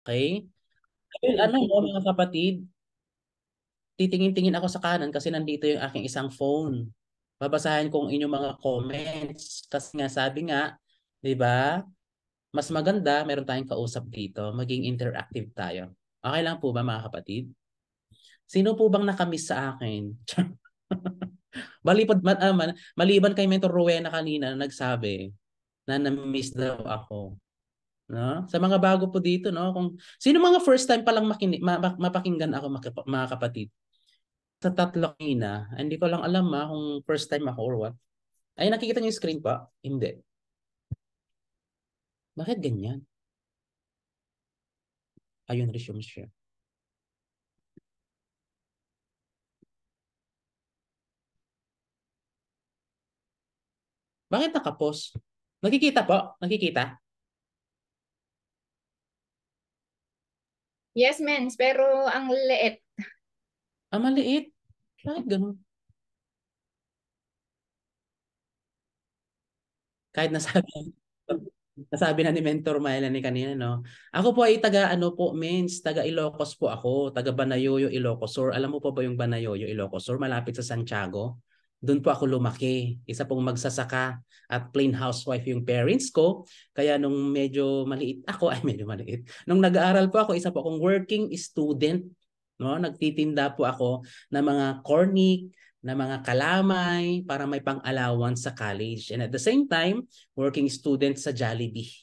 Okay? Well, ano mo mga kapatid, titingin-tingin ako sa kanan kasi nandito yung aking isang phone. Babasahin kong inyong mga comments kasi nga sabi nga, 'di ba? Mas maganda meron tayong kausap dito, maging interactive tayo. Okay lang po ba mga kapatid? Sino po bang nakamiss sa akin? Maliban kay Mentor Rowena kanina na nagsabi na na-miss daw ako. No? Sa mga bago po dito, no? Kung sino mga first time pa lang mapakinggan ako mga kapatid. Sa tatlo kanina, hindi ko lang alam kung first time ako or what. Ay, nakikita niyo yung screen pa? Hindi. Bakit ganyan? Ayun, resume share. Bakit nakapos? Nakikita po? Nakikita? Yes, mens, pero ang liit. Ah, maliit. Bakit ganun? Kahit nasabi na ni Mentor Mylene kanina, no? Ako po ay taga ano po, means taga Ilocos po ako, taga Banayoyo, Ilocos Sur. Alam mo po ba yung Banayoyo, Ilocos Sur, malapit sa Santiago? Doon po ako lumaki. Isa pong magsasaka at plain housewife yung parents ko. Kaya nung medyo maliit ako, ay medyo maliit. Nung nag-aaral po ako, isa po akong working student. No, nagtitinda po ako ng mga cornic, na mga kalamay para may pang-allowance sa college. And at the same time, working student sa Jollibee.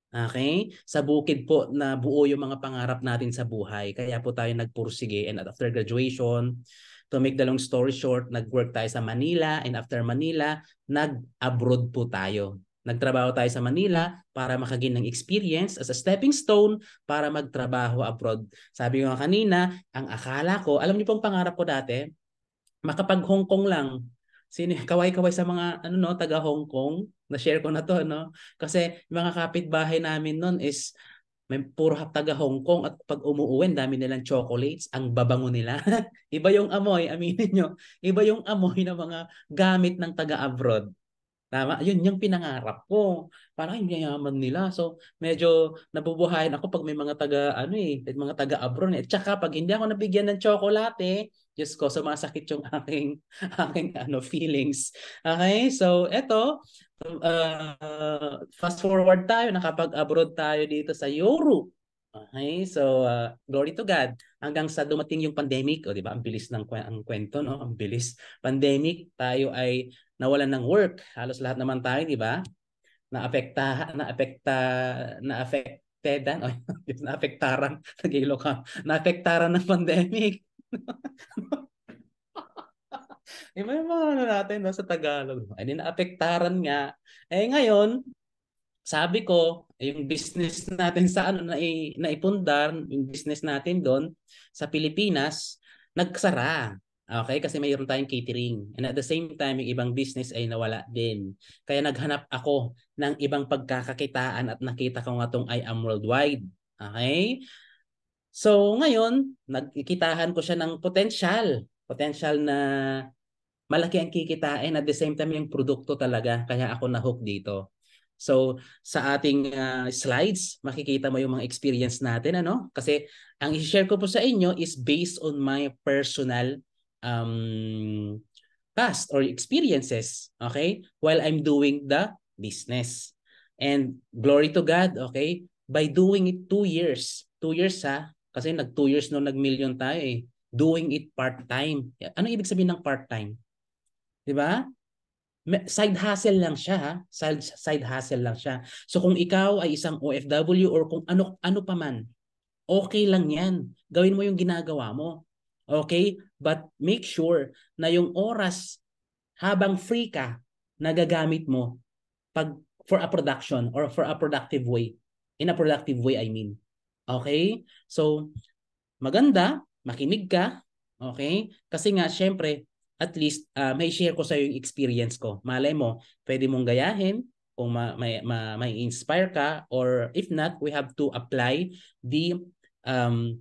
Okay? Sa bukid po na buo yung mga pangarap natin sa buhay. Kaya po tayo nagpursige and after graduation, to make the long story short, nag-work tayo sa Manila and after Manila, nag-abroad po tayo. Nagtrabaho tayo sa Manila para makagain ng experience as a stepping stone para magtrabaho abroad. Sabi ko nga kanina, ang akala ko, alam niyo pong pangarap ko dati, makapag Hong Kong lang. Sino kaway-kaway sa mga ano no, taga Hong Kong. Na-share ko na to no. Kasi yung mga kapitbahay namin noon is may puro taga Hong Kong at pag umuuwi, dami nilang chocolates, ang babango nila. Iba yung amoy, aminin nyo. Iba yung amoy ng mga gamit ng taga abroad. Tama, yun yung pinangarap ko. Parang yung yayaman nila. So, medyo nabubuhayin ako pag may mga taga ano mga taga abroad eh. Tsaka pag hindi ako nabigyan ng tsokolate, Diyos ko, sumasakit yung aking aking feelings. Okay? So, eto, fast forward tayo, nakapag-abroad tayo dito sa Europe. Okay, so glory to God. Hanggang sa dumating yung pandemic, o di ba? Ang bilis ng ang kwento, no? Ang bilis. Pandemic, tayo ay nawalan ng work. Halos lahat naman tayo, di ba? Naapektedan, o naapektaran, nag-ilo ka, naapektaran ng pandemic. Iba yung mga ano natin no, sa Tagalog. Ay, di naapektaran nga. Eh ngayon, sabi ko, yung business natin sa ano naipundar, yung business natin doon sa Pilipinas, nagsara. Okay, kasi mayroon tayong catering. And at the same time, yung ibang business ay nawala din. Kaya naghanap ako ng ibang pagkakakitaan at nakita ko nga tong I Am Worldwide. Okay? So ngayon, nagkikitahan ko siya ng potential. Potential na malaki ang kikitain at the same time yung produkto talaga. Kaya ako na-hook dito. So, sa ating slides, makikita mo yung mga experience natin, ano? Kasi ang i-share ko po sa inyo is based on my personal um, past or experiences, okay? While I'm doing the business. And glory to God, okay? By doing it 2 years ha, kasi 2 years no nag-million tayo eh. Doing it part-time. Ano ibig sabihin ng part-time? 'Di ba? Side hustle lang siya ha. Side hustle lang siya. So kung ikaw ay isang OFW or kung ano pa man, okay lang 'yan. Gawin mo yung ginagawa mo. Okay? But make sure na yung oras habang free ka, nagagamit mo pag for a production or for a productive way. In a productive way, I mean. Okay? So, maganda, makinig ka, okay? Kasi nga, syempre, at least may share ko sa yung experience ko. Malay mo, pwede mong gayahin kung may inspire ka or if not, we have to apply the um,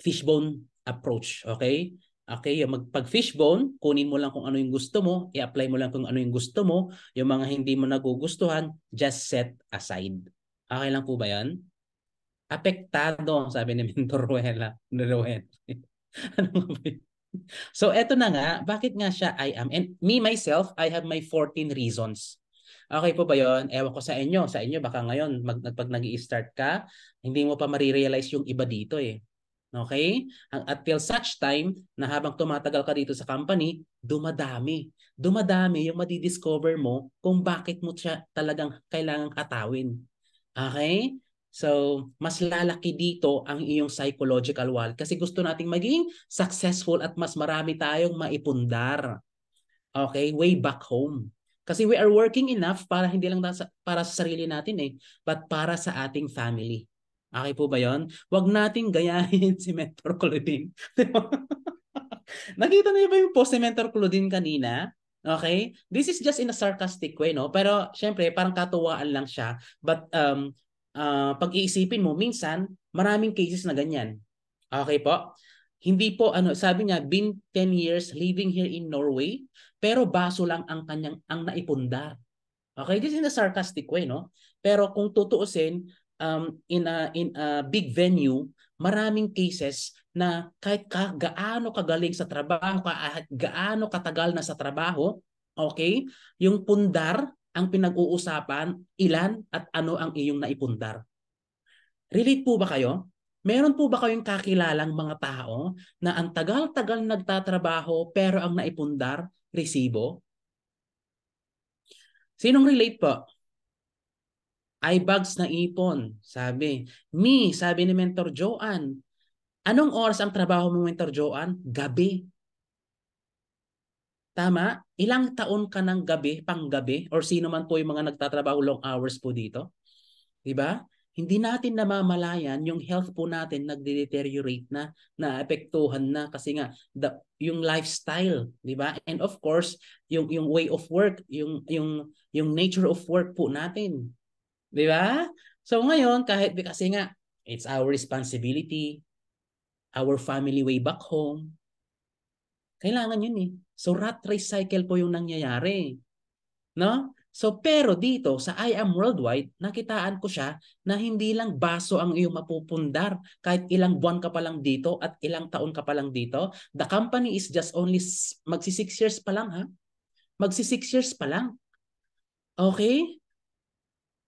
fishbone approach, okay? Okay, yung pag fishbone, kunin mo lang kung ano yung gusto mo, i-apply mo lang kung ano yung gusto mo, yung mga hindi mo nagugustuhan, just set aside. Okay lang po ba yan? Apektado, sabi ni Mentor Ruela. Ano nga ba yun? So eto na nga, bakit nga siya I am? And me myself, I have my 14 reasons. Okay po ba yon? Ewan ko sa inyo. Sa inyo, baka ngayon, pag nag-i-start ka, hindi mo pa marirealize yung iba dito eh. Okay? Until such time na habang tumatagal ka dito sa company, dumadami. Dumadami yung madidiscover mo kung bakit mo siya talagang kailangang katawin. Okay? So, mas lalaki dito ang iyong psychological wall kasi gusto nating maging successful at mas marami tayong maipundar. Okay? Way back home. Kasi we are working enough para hindi lang para sa sarili natin eh, but para sa ating family. Okay po ba yon? Huwag nating gayahin si Mentor Claudine. Nakita niyo ba yung post ni Mentor Claudine kanina? Okay? This is just in a sarcastic way, no? Pero syempre, parang katuwaan lang siya. But pag-iisipin mo, minsan, maraming cases na ganyan. Okay po? Hindi po, sabi niya, been 10 years living here in Norway, pero baso lang ang naipundar. Okay, this is in a sarcastic way, no? Pero kung tutuusin, in a big venue, maraming cases na kahit gaano kagaling sa trabaho, kahit gaano katagal na sa trabaho, okay, yung pundar ang pinag-uusapan, ilan at ano ang iyong naipundar. Relate po ba kayo? Meron po ba kayong kakilalang mga tao na ang tagal-tagal nagtatrabaho pero ang naipundar, resibo? Sinong relate po? Eyebags na ipon, sabi. Sabi ni Mentor Joanne, anong oras ang trabaho mo, Mentor Joanne? Gabi. Tama? Ilang taon ka ng gabi, panggabi, or sino man po yung mga nagtatrabaho long hours po dito? Diba? Hindi natin namamalayan yung health po natin nagde-deteriorate na, naapektuhan na kasi nga yung lifestyle, di ba? And of course, yung way of work, yung nature of work po natin. Di ba? So ngayon, kahit kasi nga, it's our responsibility, our family way back home, kailangan yun eh. So rat race cycle po yung nangyayari. No? So pero dito sa I Am Worldwide, nakitaan ko siya na hindi lang baso ang iyong mapupundar kahit ilang buwan ka pa lang dito at ilang taon ka pa lang dito. The company is just only magsi 6 years pa lang ha. Magsi 6 years pa lang. Okay?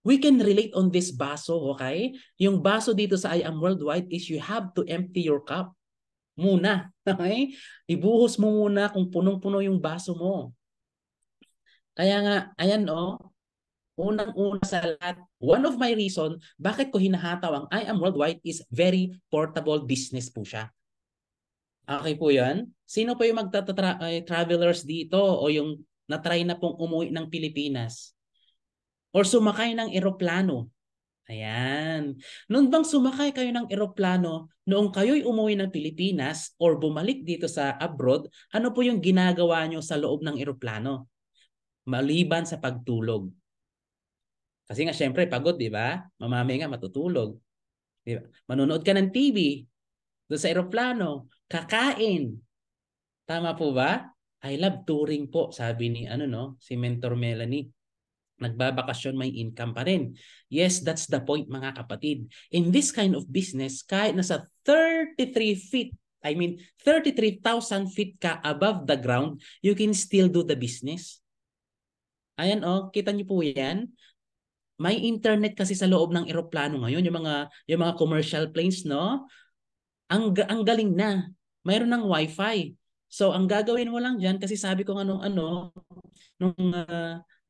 We can relate on this baso, okay? Yung baso dito sa I Am Worldwide is you have to empty your cup muna, okay? Ibuhos mo muna kung punong-puno yung baso mo. Kaya nga, ayan unang-una sa lahat, one of my reason bakit ko hinahataw ang I Am Worldwide is very portable business po siya. Okay po yan? Sino po yung travelers dito o yung na-try na pong umuwi ng Pilipinas? Or sumakay ng eroplano? Ayan. Noon bang sumakay kayo ng eroplano, noong kayo'y umuwi ng Pilipinas or bumalik dito sa abroad, ano po yung ginagawa nyo sa loob ng eroplano? Maliban sa pagtulog. Kasi nga syempre pagod, di ba? Mamamay nga matutulog. Di ba? Manonood ka ng TV doon sa eroplano, kakain. Tama po ba? I love touring po, sabi ni si Mentor Melanie. Nagbabakasyon, may income pa rin. Yes, that's the point mga kapatid. In this kind of business, kahit nasa 33 feet, 33,000 feet ka above the ground, you can still do the business. Ayan kita niyo po yan. May internet kasi sa loob ng eroplano ngayon, yung mga commercial planes, no? Ang galing na. Mayroon ng wifi. So, ang gagawin mo lang diyan kasi sabi ko nung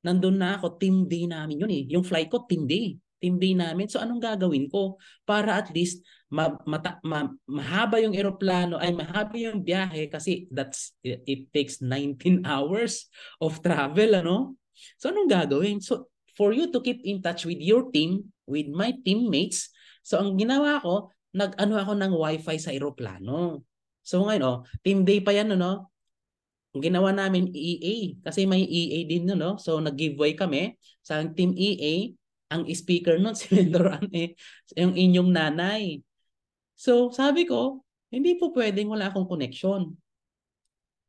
nandun na ako, team day namin yun eh. Yung flight ko, team day. Team day namin. So, anong gagawin ko? Para at least mahaba yung eroplano, ay mahaba yung biyahe kasi it takes 19 hours of travel, So, anong gagawin? So, for you to keep in touch with your team, with my teammates, so ang ginawa ko, nag-ano ako ng wifi sa eroplano. So ngayon, team day pa yan, Ang ginawa namin EA, kasi may EA din, So nag-giveaway kami sa team EA, ang speaker nun, si Mentor yung inyong nanay. So sabi ko, hindi po pwedeng wala akong connection.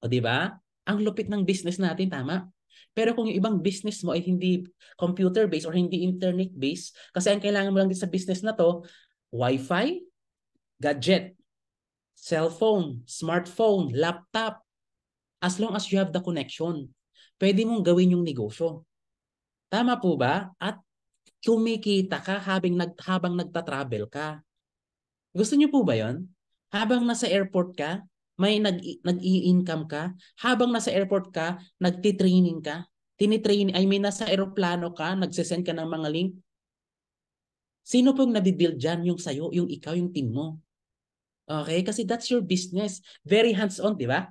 O di ba? Ang lupit ng business natin, tama? Pero kung yung ibang business mo ay hindi computer-based or hindi internet-based, kasi ang kailangan mo lang din sa business na to, Wi-Fi, gadget, cellphone, smartphone, laptop. As long as you have the connection, pwede mong gawin yung negosyo. Tama po ba? At kumikita ka habang nagta-travel ka. Gusto niyo po ba 'yon? Habang nasa airport ka, may nag-i-income ka. Habang nasa airport ka, nagti-training ka. I mean, nasa eroplano ka, nagsesend ka ng mga link. Sino pong nabibuild dyan? Yung sayo, yung ikaw, yung team mo. Okay? Kasi that's your business. Very hands-on, di ba?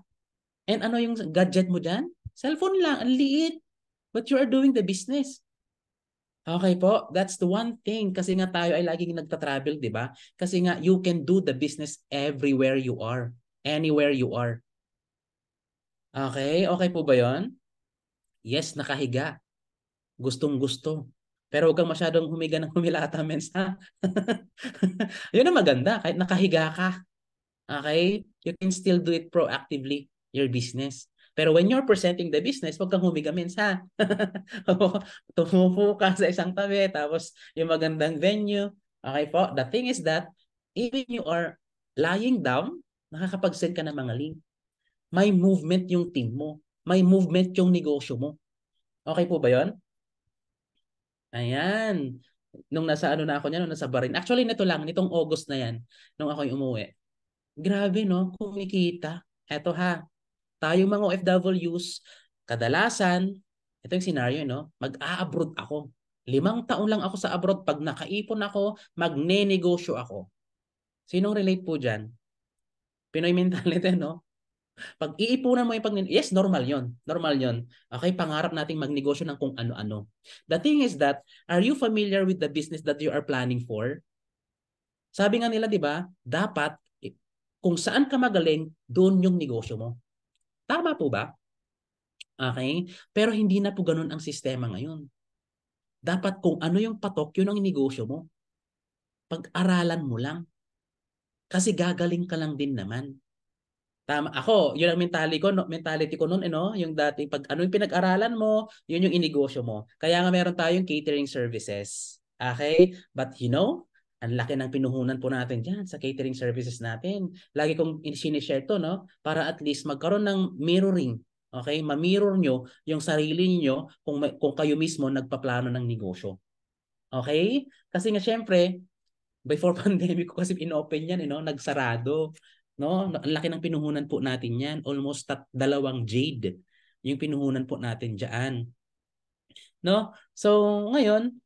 And ano yung gadget mo dyan? Cellphone lang, ang liit. But you are doing the business. Okay po, that's the one thing. Kasi nga tayo ay laging nagta-travel, di ba? Kasi nga you can do the business everywhere you are. Anywhere you are. Okay? Okay po ba yon? Yes, nakahiga. Gustong-gusto. Pero huwag kang masyadong humiga ng humilata, mens, ha? Yun ang maganda. Kahit nakahiga ka, okay? You can still do it proactively, your business. Pero when you're presenting the business, huwag kang humiga, mens, ha? Tumupo ka sa isang tabi, tapos yung magandang venue. Okay po? The thing is that, even you are lying down, nakakapag-send ka ng mga link. May movement yung team mo. May movement yung negosyo mo. Okay po ba yon? Ayan. Nung nasa ano na ako niya, nung nasa Bahrain. Actually, nito lang, nitong August na yan, nung ako yung umuwi. Grabe, no? Kumikita. Eto ha, tayong mga OFWs, kadalasan, ito yung scenario, no? Mag-a-abroad ako. 5 taon lang ako sa abroad. Pag nakaipon ako, magne-negosyo ako. Sinong relate po dyan? Pinoy mentality, no? Pag iipunan mo yung yes, normal yon. Normal yon. Okay, pangarap nating magnegosyo ng kung ano-ano. The thing is that, are you familiar with the business that you are planning for? Sabi nga nila, di ba, dapat kung saan ka magaling, doon yung negosyo mo. Tama po ba? Okay? Pero hindi na po ganun ang sistema ngayon. Dapat kung ano yung patok, yun ang negosyo mo. Pag-aralan mo lang. Kasi gagaling ka lang din naman. Tama. Ako, yun ang mentality ko noon, no? Yung dati, pag ano yung pinag-aralan mo, yun yung inegosyo mo. Kaya nga meron tayong catering services. Okay? But you know, ang laki ng pinuhunan po natin dyan sa catering services natin. Lagi kong sinishare to, no? Para at least magkaroon ng mirroring. Okay? Ma-mirror nyo yung sarili niyo kung kayo mismo nagpaplano ng negosyo. Okay? Kasi nga syempre, before pandemic ko kasi inopen yan, no? Nagsarado. No? Ang laki ng pinuhunan po natin yan. Almost 2 jade yung pinuhunan po natin dyan. No? So, ngayon,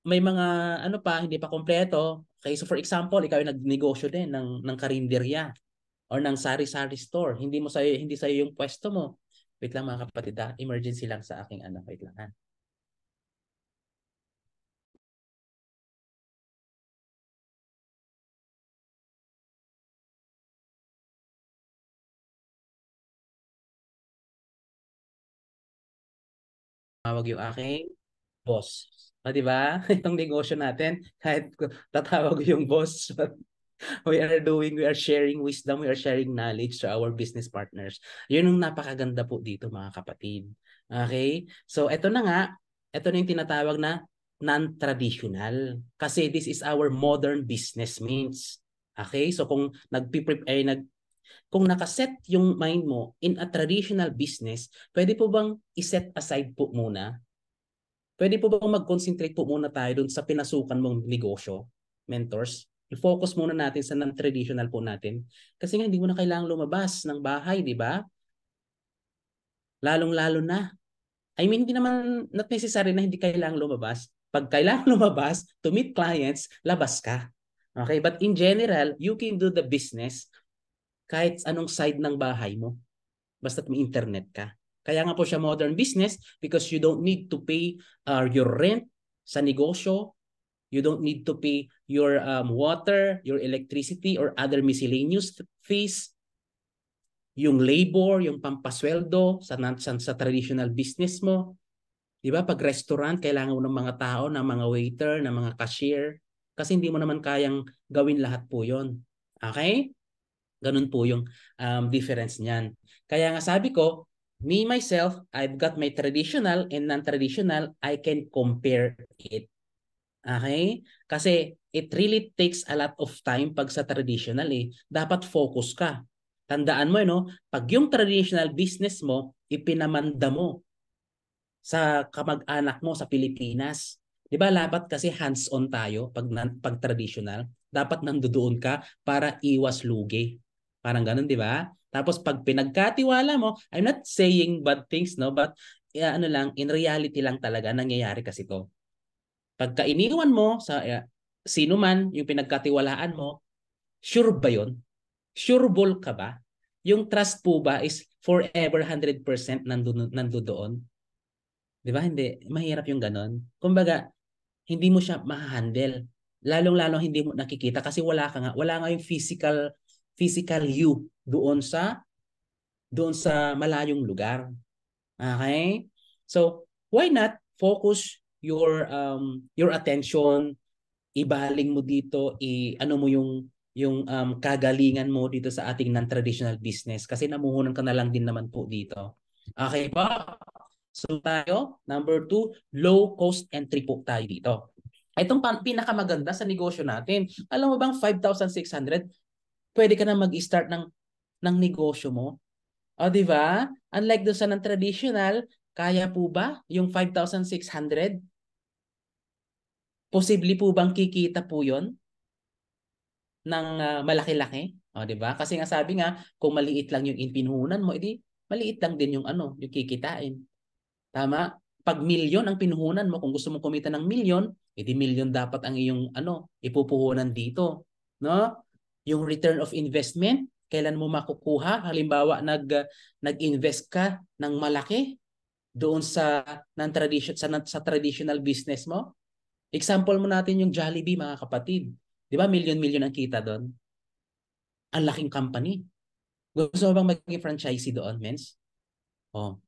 may mga ano pa, hindi pa kompleto. Okay, so for example, ikaw yung nagnegosyo din ng karinderya or ng sari-sari store. Hindi sa'yo yung pwesto mo. Wait lang mga kapatid, emergency lang sa aking ano. Wait lang, ha? Tawag yung aking boss. O, di ba? Itong negosyo natin, kahit tatawag yung boss, we are sharing wisdom, we are sharing knowledge to our business partners. Yun ang napakaganda po dito mga kapatid. Okay? So, ito na nga, ito na yung tinatawag na non-traditional. Kasi this is our modern business means. Okay? So, kung nakaset yung mind mo in a traditional business, pwede po bang iset aside po muna? Pwede po bang mag-concentrate po muna tayo dun sa pinasukan mong negosyo, mentors? I-focus muna natin sa non-traditional po natin. Kasi nga hindi mo na kailangang lumabas ng bahay, di ba? Lalong-lalo na. I mean, hindi naman not necessary na hindi kailangang lumabas. Pag kailangang lumabas to meet clients, labas ka. Okay? But in general, you can do the business kahit anong side ng bahay mo. Basta't may internet ka. Kaya nga po siya modern business because you don't need to pay your rent sa negosyo. You don't need to pay your water, your electricity, or other miscellaneous fees. Yung labor, yung pampasweldo sa traditional business mo. Di ba? Pag restaurant, kailangan mo ng mga tao, ng mga waiter, ng mga cashier. Kasi hindi mo naman kayang gawin lahat po yon. Okay? Ganun po yung difference niyan. Kaya nga sabi ko, me myself, I've got my traditional and non-traditional, I can compare it. Okay? Kasi it really takes a lot of time pag sa traditional eh. Dapat focus ka. Tandaan mo, no? Pag yung traditional business mo, ipinamanda mo sa kamag-anak mo sa Pilipinas. 'Di ba? Dapat kasi hands-on tayo pag traditional. Dapat nandoon ka para iwas lugi. Parang ganun, 'di ba? Tapos pag pinagkatiwala mo, I'm not saying bad things, no, but ano lang, in reality lang talaga nangyayari kasi 'to. Pagka iniwan mo sa sino man yung pinagkatiwalaan mo, sure ba 'yon? Sureball ka ba? Yung trust po ba is forever 100% nandoon? 'Di ba? Hindi. Mahirap yung ganon. Kumbaga, hindi mo siya ma-handle. Lalong-lalo hindi mo nakikita kasi wala nga yung physical you doon sa malayong lugar. Okay? So, why not focus your attention, ibaling mo dito, ano mo yung kagalingan mo dito sa ating non-traditional business kasi namuhunan ka na lang din naman po dito. Okay ba? So tayo, number 2, low cost entry po tayo dito. Itong pinakamaganda sa negosyo natin. Alam mo bang 5,600, pwede ka na mag-start ng negosyo mo? O, di ba? Unlike doon sa non-traditional, kaya po ba yung 5,600? Posible po bang kikita po yon ng malaki-laki? O, di ba? Kasi nga sabi nga, kung maliit lang yung inpinuhunan mo, edi maliit lang din yung kikitain. Tama? Pag milyon ang pinuhunan mo, kung gusto mo kumita ng milyon, edi milyon dapat ang iyong ipupuhunan dito, no? Yung return of investment, kailan mo makukuha? Halimbawa, nag-invest ka ng malaki doon sa sa traditional business mo. Example mo natin yung Jollibee, mga kapatid. 'Di ba? Milyon-milyon ang kita doon. Ang laking company. Gusto mo bang maging franchisee doon, mens? Oh.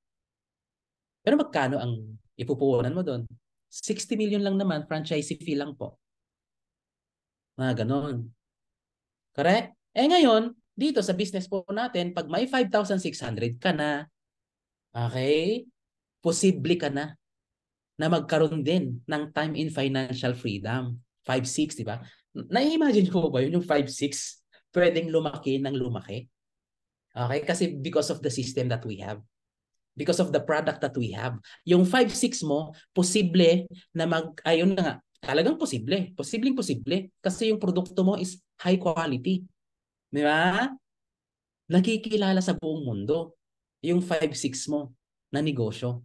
Pero magkano ang ipupuhunan mo doon? 60 million lang naman, franchisee fee lang po. Mga ganon. Correct? Ngayon, dito sa business po natin, pag may 5,600 ka na, okay, posible ka na magkaroon din ng time in financial freedom. 5-6, di ba? Na-imagine ko ba yun, yung 5-6, pwedeng lumaki ng lumaki? Okay? Kasi because of the system that we have. Because of the product that we have. Yung 5-6 mo, posible na ayun na nga, talagang posible. Posibleng-posible. Kasi yung produkto mo is high quality. Di ba? Nakikilala sa buong mundo. Yung 5-6 mo na negosyo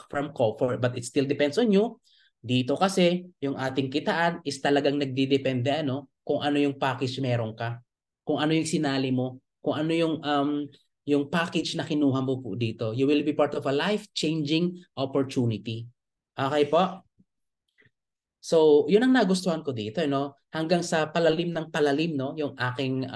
from Cofor. But it still depends on you. Dito kasi, yung ating kitaan is talagang nagdidepende kung ano yung package meron ka. Kung ano yung sinali mo. Kung ano yung package na kinuha mo po dito. You will be part of a life-changing opportunity. Okay po? So, yun ang nagustuhan ko dito, no? Hanggang sa palalim ng palalim, no? Yung aking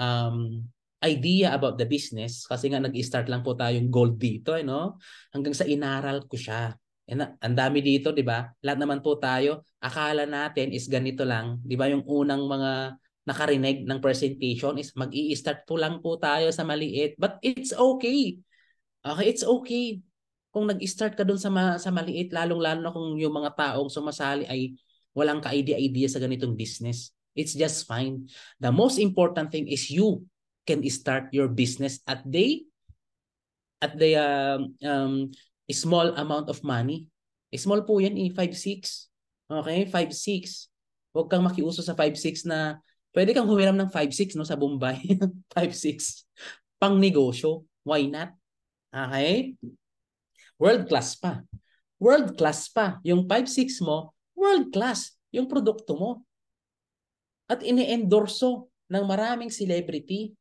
idea about the business. Kasi nga nag-start lang po tayong gold dito, no? Hanggang sa inaral ko siya. Ang dami dito, di ba? Lahat naman po tayo, akala natin is ganito lang. Di ba yung unang mga nakarinig ng presentation is mag-i-start po lang po tayo sa maliit. But it's okay. Okay, it's okay. Kung nag-start ka dun sa maliit, lalong-lalo na kung yung mga taong sumasali ay walang ka-idea-idea sa ganitong business. It's just fine. The most important thing is you can start your business at the small amount of money. Small po yan 5-6. Okay, 5-6. Huwag kang makiuso sa 5-6 na pwede kang humiram ng 5-6 no, sa Bombay. 5-6. Pang negosyo. Why not? Okay? World class pa. World class pa. Yung 5-6 mo, world class yung produkto mo. At ini-endorso ng maraming celebrity.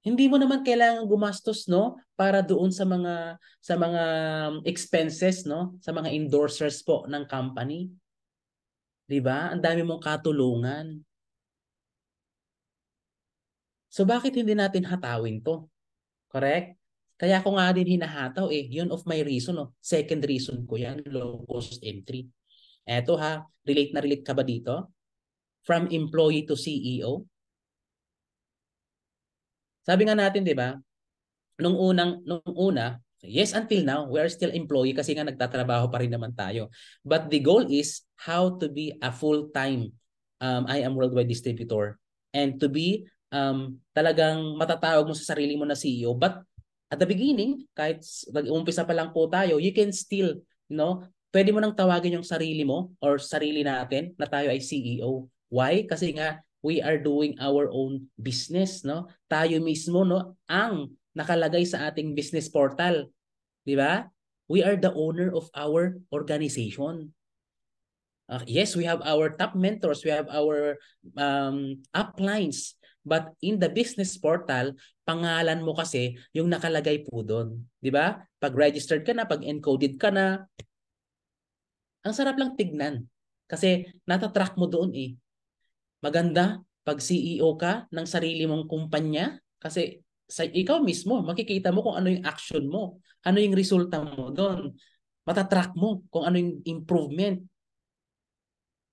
Hindi mo naman kailangan gumastos, no, para doon sa mga expenses, no, sa mga endorsers po ng company. 'Di ba? Ang dami mong katulungan. So bakit hindi natin hatawin 'to? Correct? Kaya ko nga din hinahataw Yun of my reason, no. Second reason ko 'yan, low cost entry. Eto ha, relate na relate ka ba dito? From employee to CEO? Sabi nga natin, 'di ba? Nung una, Yes, until now, we are still employee kasi nga nagtatrabaho pa rin naman tayo. But the goal is how to be a full-time I am worldwide distributor and to be talagang matatawag mo sa sarili mo na CEO. But at the beginning, kahit nag-umpisa pa lang po tayo, you can still, pwede mo nang tawagin yung sarili mo or sarili natin na tayo ay CEO. Why? Kasi nga, we are doing our own business, no? Tayo mismo, no, ang nakalagay sa ating business portal, 'di ba? We are the owner of our organization. Yes, we have our top mentors, we have our uplines, but in the business portal, pangalan mo kasi yung nakalagay po doon, 'di ba? Pag registered ka na, pag encoded ka na, ang sarap lang tignan kasi natatrack mo doon eh. Maganda pag CEO ka ng sarili mong kumpanya kasi sa ikaw mismo makikita mo kung ano yung action mo, ano yung resulta mo doon. Matatrack mo kung ano yung improvement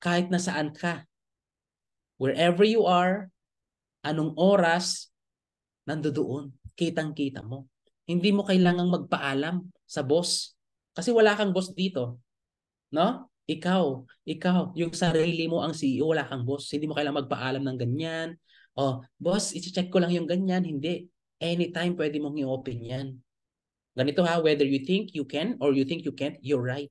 kahit nasaan ka. Wherever you are, anong oras, nandoon. Kitang-kita mo. Hindi mo kailangang magpaalam sa boss kasi wala kang boss dito. No? Ikaw, yung sarili mo ang CEO, wala kang boss. Hindi mo kailangang magpaalam ng ganyan. Oh, boss, i-check ko lang yung ganyan. Hindi. Anytime pwede mong i-open yan. Ganito ha, whether you think you can or you think you can't, you're right.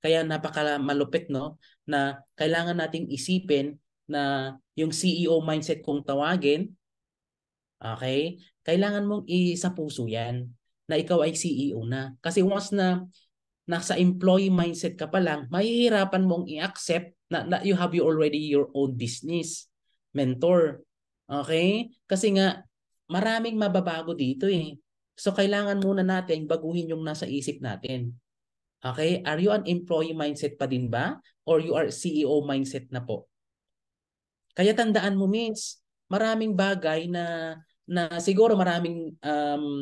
Kaya napaka malupit, no, na kailangan nating isipin na yung CEO mindset kung tawagin, okay, kailangan mong isa puso yan na ikaw ay CEO na. Kasi once na nasa employee mindset ka pa lang, mahihirapan mong i-accept na you have already your own business, mentor. Okay? Kasi nga, maraming mababago dito eh. So, kailangan muna natin baguhin yung nasa isip natin. Okay? Are you an employee mindset pa din ba? Or you are CEO mindset na po? Kaya tandaan mo, Mins, maraming bagay na siguro maraming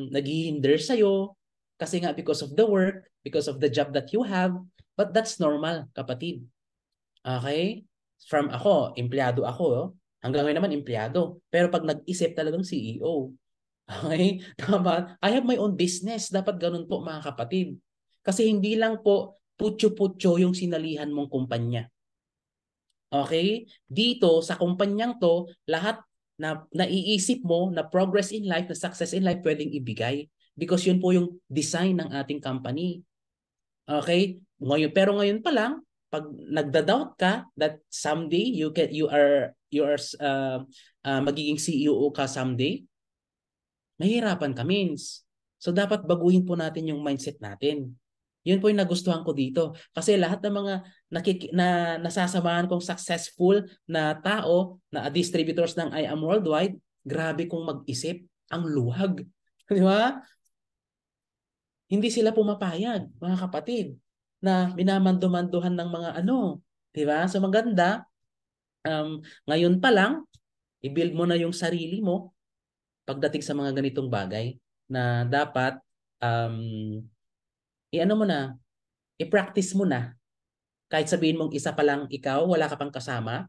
naghihinder sa'yo kasi nga because of the work, because of the job that you have, but that's normal, kapatid. Okay? From ako, empleyado ako, hanggang ngayon naman empleyado. Pero pag nag-isip talagang CEO, okay? Tama. I have my own business. Dapat ganun po, mga kapatid. Kasi hindi lang po putyo-putyo yung sinalihan mong kumpanya. Okay? Dito, sa kumpanyang to, lahat na naiisip mo na progress in life, na success in life, pwedeng ibigay. Because yun po yung design ng ating company. Okay? Ngayon, pero ngayon pa lang, pag nagda-doubt ka that someday you are magiging CEO ka someday, mahirapan ka, Mins. So dapat baguhin po natin yung mindset natin. Yun po yung nagustuhan ko dito. Kasi lahat ng mga nasasamahan kong successful na tao, na distributors ng I Am Worldwide, grabe kong mag-isip. Ang luwag. Di ba? Hindi sila pumapayag, mga kapatid, na minamando-manduhan ng mga ano. Di ba? So maganda, ngayon pa lang, i-build mo na yung sarili mo pagdating sa mga ganitong bagay na dapat i-ano mo na, i-practice mo na. Kahit sabihin mong isa pa lang ikaw, wala ka pang kasama,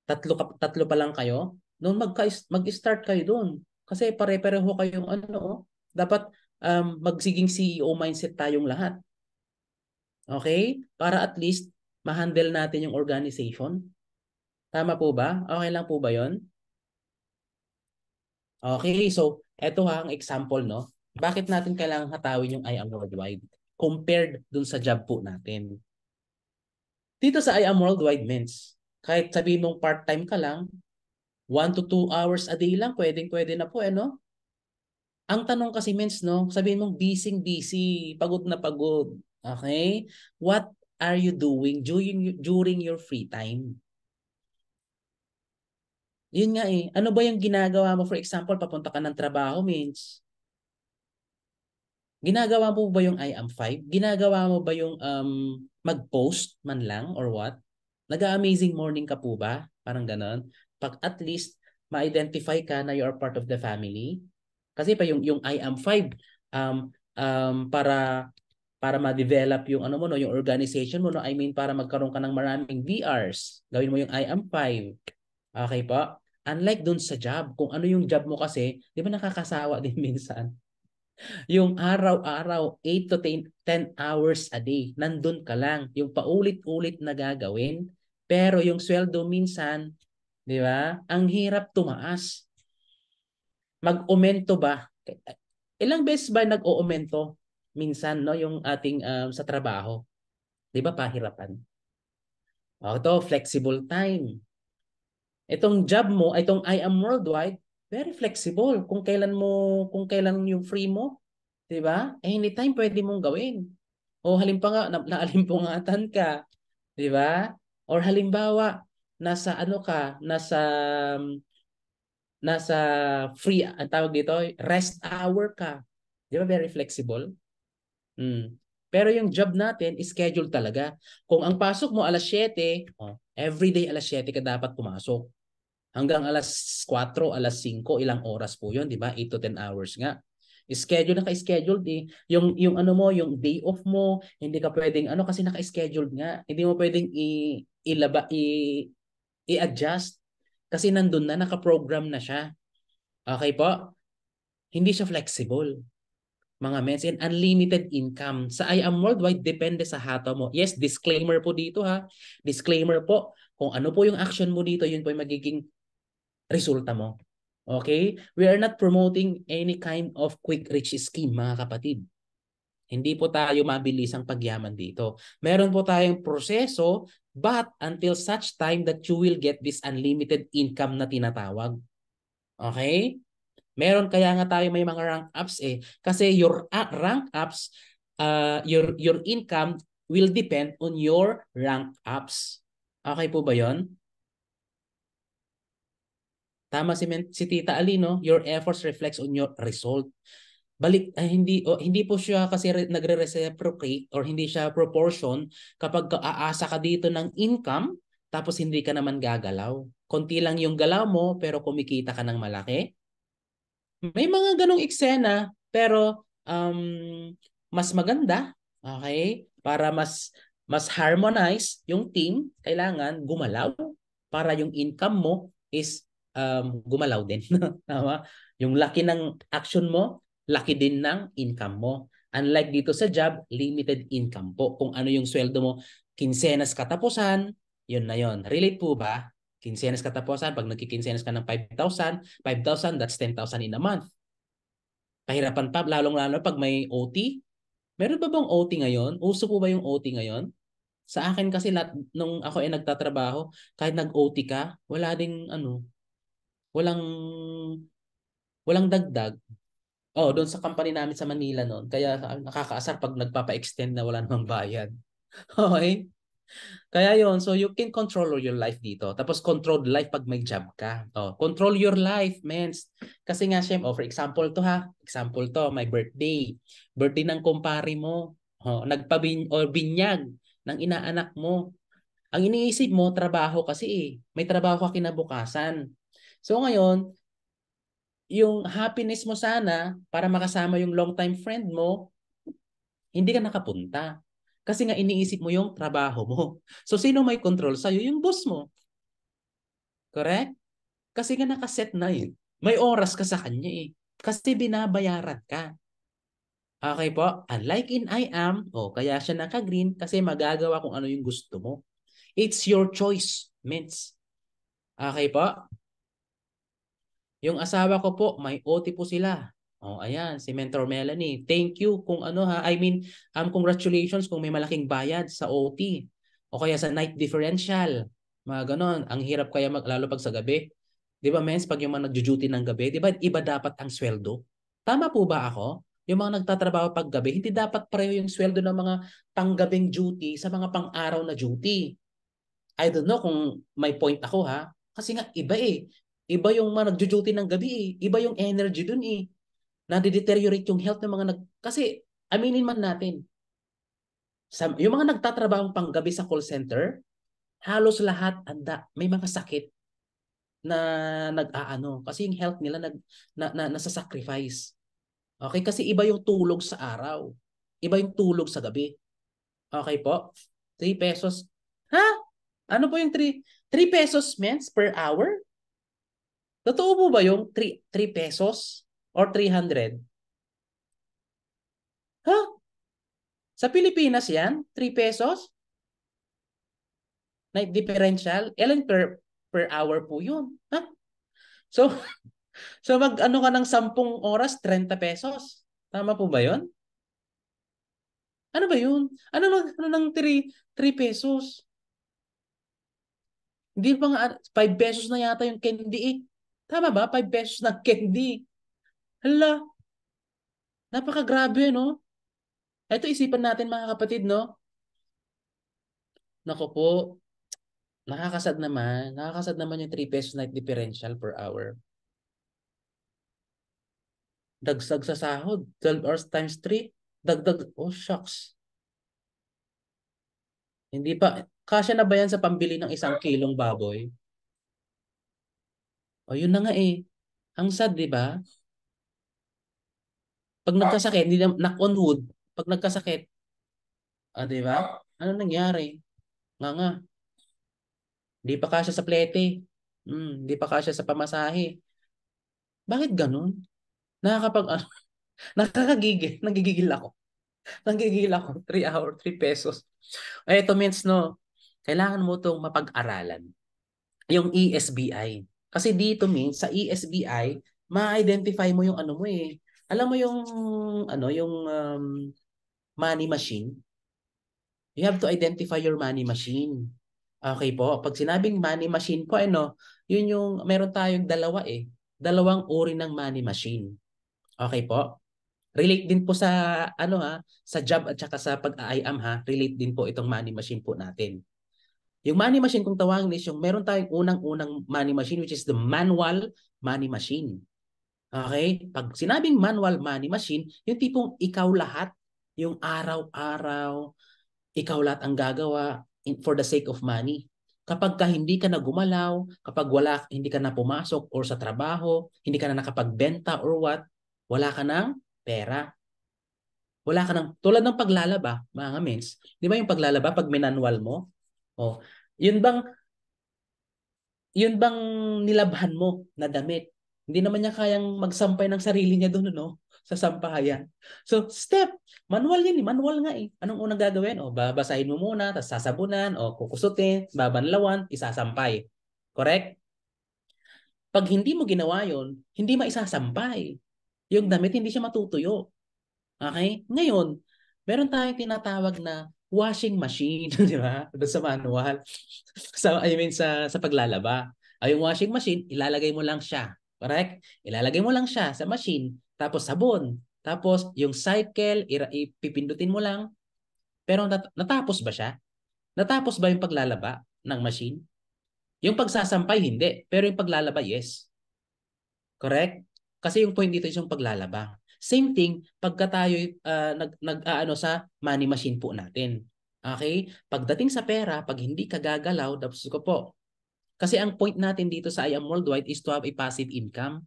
tatlo pa lang kayo, noon mag-start kayo doon. Kasi pare-pareho kayong ano, dapat magsiging CEO mindset tayong lahat. Okay? Para at least ma-handle natin yung organization. Tama po ba? Okay lang po ba 'yon? Okay, so eto ha ang example, no? Bakit natin kailangang hatawin yung I Am Worldwide compared dun sa job po natin? Dito sa I Am Worldwide, Mens, kahit sabihin mong part-time ka lang, 1 to 2 hours a day lang, pwedeng-pwede na po, no? Ang tanong kasi, Mens, no? Sabihin mong busy, pagod na pagod. Okay? What are you doing during your free time? Yun nga eh. Ano ba yung ginagawa mo? For example, papunta ka ng trabaho, Mens. Ginagawa mo ba yung I am 5? Ginagawa mo ba yung mag-post man lang or what? Nag-amazing morning ka po ba? Parang ganon. Pag at least ma-identify ka na you are part of the family. Kasi pa yung I am 5 para ma-develop yung ano mo no, yung organization mo no. I mean para magkaroon ka ng maraming VRs. Gawin mo yung I am 5. Okay po? Unlike dun sa job, kung ano yung job mo kasi, 'di ba nakakasawa din minsan? Yung araw-araw, 8 to 10 hours a day, nandun ka lang. Yung paulit-ulit na gagawin. Pero yung sweldo minsan, di ba? Ang hirap tumaas. Mag-aumento ba? Ilang beses ba nag-o-aumento? Minsan, no? Yung ating sa trabaho. Di ba pahirapan? O, ito, flexible time. Itong job mo, itong I am worldwide, very flexible. Kung kailan yung free mo, 'di ba? Anytime pwede mong gawin. O halimbawa nga naalimpungatan ka, 'di ba? Or halimbawa nasa ano ka, nasa free ang tawag dito, rest hour ka. 'Di ba very flexible? Mm. Pero yung job natin, schedule talaga. Kung ang pasok mo alas 7, everyday alas 7 ka dapat pumasok. Hanggang alas 4, alas 5, ilang oras po 'yon, 'di ba? 8 to 10 hours nga. Schedule naka-schedule eh. Yung ano mo, yung day off mo, hindi ka pwedeng ano kasi naka-schedule nga. Hindi mo pwedeng i-adjust kasi nandun na naka-program na siya. Okay po? Hindi siya flexible. Mga mens and unlimited income. Sa I Am Worldwide, depende sa hato mo. Yes, disclaimer po dito ha. Disclaimer po. Kung ano po yung action mo dito, yun po yung magiging resulta mo. Okay? We are not promoting any kind of quick rich scheme, mga kapatid. Hindi po tayo mabilis ang pagyaman dito. Meron po tayong proseso, but until such time that you will get this unlimited income na tinatawag. Okay? Meron kaya nga tayo may mga rank ups eh. Kasi your rank ups, your income will depend on your rank ups. Okay po ba yon? Tama si Tita Alino, your efforts reflects on your result. Hindi po siya kasi nagre-reciprocate or hindi siya proportion kapag aasa ka dito ng income tapos hindi ka naman gagalaw. Konti lang yung galaw mo pero kumikita ka ng malaki. May mga ganong eksena pero mas maganda, okay? Para mas harmonize yung team, kailangan gumalaw para yung income mo is gumalaw din. Tama? Yung laki ng action mo, laki din ng income mo. Unlike dito sa job, limited income po. Kung ano yung sweldo mo, kinsenas katapusan, yun na yun. Relate po ba? Kinsenas katapusan, pag nagkikinsenas ka ng 5,000, 5,000, that's 10,000 in a month. Pahirapan pa, lalong-lalo pag may OT. Meron ba bang OT ngayon? Uso po ba yung OT ngayon? Sa akin kasi nung ako ay nagtatrabaho, kahit nag-OT ka, wala ding ano, walang walang dagdag. Oh, doon sa company namin sa Manila noon. Kaya nakakaasar pag nagpapa-extend na wala namang bayad. Okay? Kaya yon, so you can control your life dito. Tapos controlled life pag may job ka. Oh, control your life, mens. Kasi nga, syempre, for example to ha. Example to, my birthday. Birthday ng kumpare mo. Oh, binyag ng inaanak mo. Ang iniisip mo, trabaho kasi eh. May trabaho ka kinabukasan. So ngayon, yung happiness mo sana para makasama yung long time friend mo, hindi ka nakapunta. Kasi nga iniisip mo yung trabaho mo. So sino may control sa'yo? Yung boss mo. Correct? Kasi nga nakaset na yun. May oras ka sa kanya eh. Kasi binabayaran ka. Okay po? Unlike in I am, kaya siya naka-green kasi magagawa kung ano yung gusto mo. It's your choice, mens. Okay po? Yung asawa ko po, may OT po sila. Ayan, si Mentor Melanie. Thank you kung ano ha. I mean, congratulations kung may malaking bayad sa OT. O kaya sa night differential. Mga ganon. Ang hirap kaya lalo pag sa gabi. Di ba, mens, pag yung mga nagjo-duty ng gabi, di ba iba dapat ang sweldo? Tama po ba ako? Yung mga nagtatrabaho pag gabi, hindi dapat pareho yung sweldo ng mga panggabing duty sa mga pang-araw na duty. I don't know kung may point ako ha. Kasi nga iba eh. Iba yung mga nagjo-duty ng gabi eh. Iba yung energy dun eh. Nade-deteriorate yung health ng mga Kasi aminin man natin, yung mga nagtatrabahong panggabi sa call center, halos lahat may mga sakit na nag-aano. Kasi yung health nila nasa-sacrifice. Okay? Kasi iba yung tulog sa araw. Iba yung tulog sa gabi. Okay po? 3 pesos. Ha? Ano po yung 3 pesos, mens, per hour? Totoo po ba yung 3 pesos or 300? Ha? Sa Pilipinas yan? 3 pesos? Night differential? Ilan per hour po yun? Ha? So, so mag-ano ka ng 10 oras, 30 pesos. Tama po ba yun? Ano ba yun? Ano ng 3 pesos? Hindi ba nga, 5 pesos na yata yung candy eh. Tama ba? 5 pesos na candy. Hala, napakagrabe no? Ito isipan natin mga kapatid no? Nako po, nakakasad naman yung 3 pesos night differential per hour. Dagsag sa sahod, 12 hours times 3, dagdag, oh shucks. Hindi pa, kasya na ba yan sa pambili ng 1 kilong baboy? O yun na nga eh. Ang sad, di ba? Pag nagkasakit, hindi na, knock on wood, pag nagkasakit, di ba? Ano nangyari? Nga. Hindi pa kasya sa plete. Hindi pa kasya sa pamasahe. Bakit ganun? Nakakapag, nagigigil ako. Nagigigil ako. 3 hour, 3 pesos. Ay, ito means no, kailangan mo itong mapag-aralan. Yung ESBI. Kasi dito means, sa ESBI, ma-identify mo yung ano mo eh. Alam mo yung, money machine? You have to identify your money machine. Okay po. Pag sinabing money machine po, yun yung, meron tayong dalawa eh. Dalawang uri ng money machine. Okay po. Relate din po sa, sa job at saka sa pag-IAM ha. Relate din po itong money machine po natin. Yung money machine kung tawagin is yung meron tayong unang-unang money machine which is the manual money machine. Okay? Pag sinabing manual money machine, yung tipong ikaw lahat, yung araw-araw, ikaw lahat ang gagawa for the sake of money. Kapag ka hindi ka na gumalaw, kapag hindi ka na pumasok or sa trabaho, hindi ka na nakapagbenta or what, wala ka ng pera. Wala ka ng, tulad ng paglalaba, mga mens, di ba yung paglalaba, pag minanwal mo, oh, yun bang, yun bang nilabhan mo na damit? Hindi naman niya kayang magsampay ng sarili niya doon, no? Sa sampahayan. So, step. Manual yan eh. Manual nga eh. Anong unang gagawin? O, babasahin mo muna, tapos sasabunan, o kukusutin, babanlawan, isasampay. Correct? Pag hindi mo ginawa yon, hindi maisasampay. Yung damit, hindi siya matutuyo. Okay? Ngayon, meron tayong tinatawag na washing machine, di ba? Doon sa manual. Sa paglalaba. Ay, yung washing machine, ilalagay mo lang siya. Correct? Ilalagay mo lang siya sa machine, tapos sabon. Tapos, yung cycle, ipipindutin mo lang. Pero natapos ba siya? Natapos ba yung paglalaba ng machine? Yung pagsasampay, hindi. Pero yung paglalaba, yes. Correct? Kasi yung point dito is yung paglalaba. Same thing pagka tayo sa money machine po natin. Okay? Pagdating sa pera, pag hindi ka gagalaw, tapos ko po. Kasi ang point natin dito sa I Am Worldwide is to have a passive income.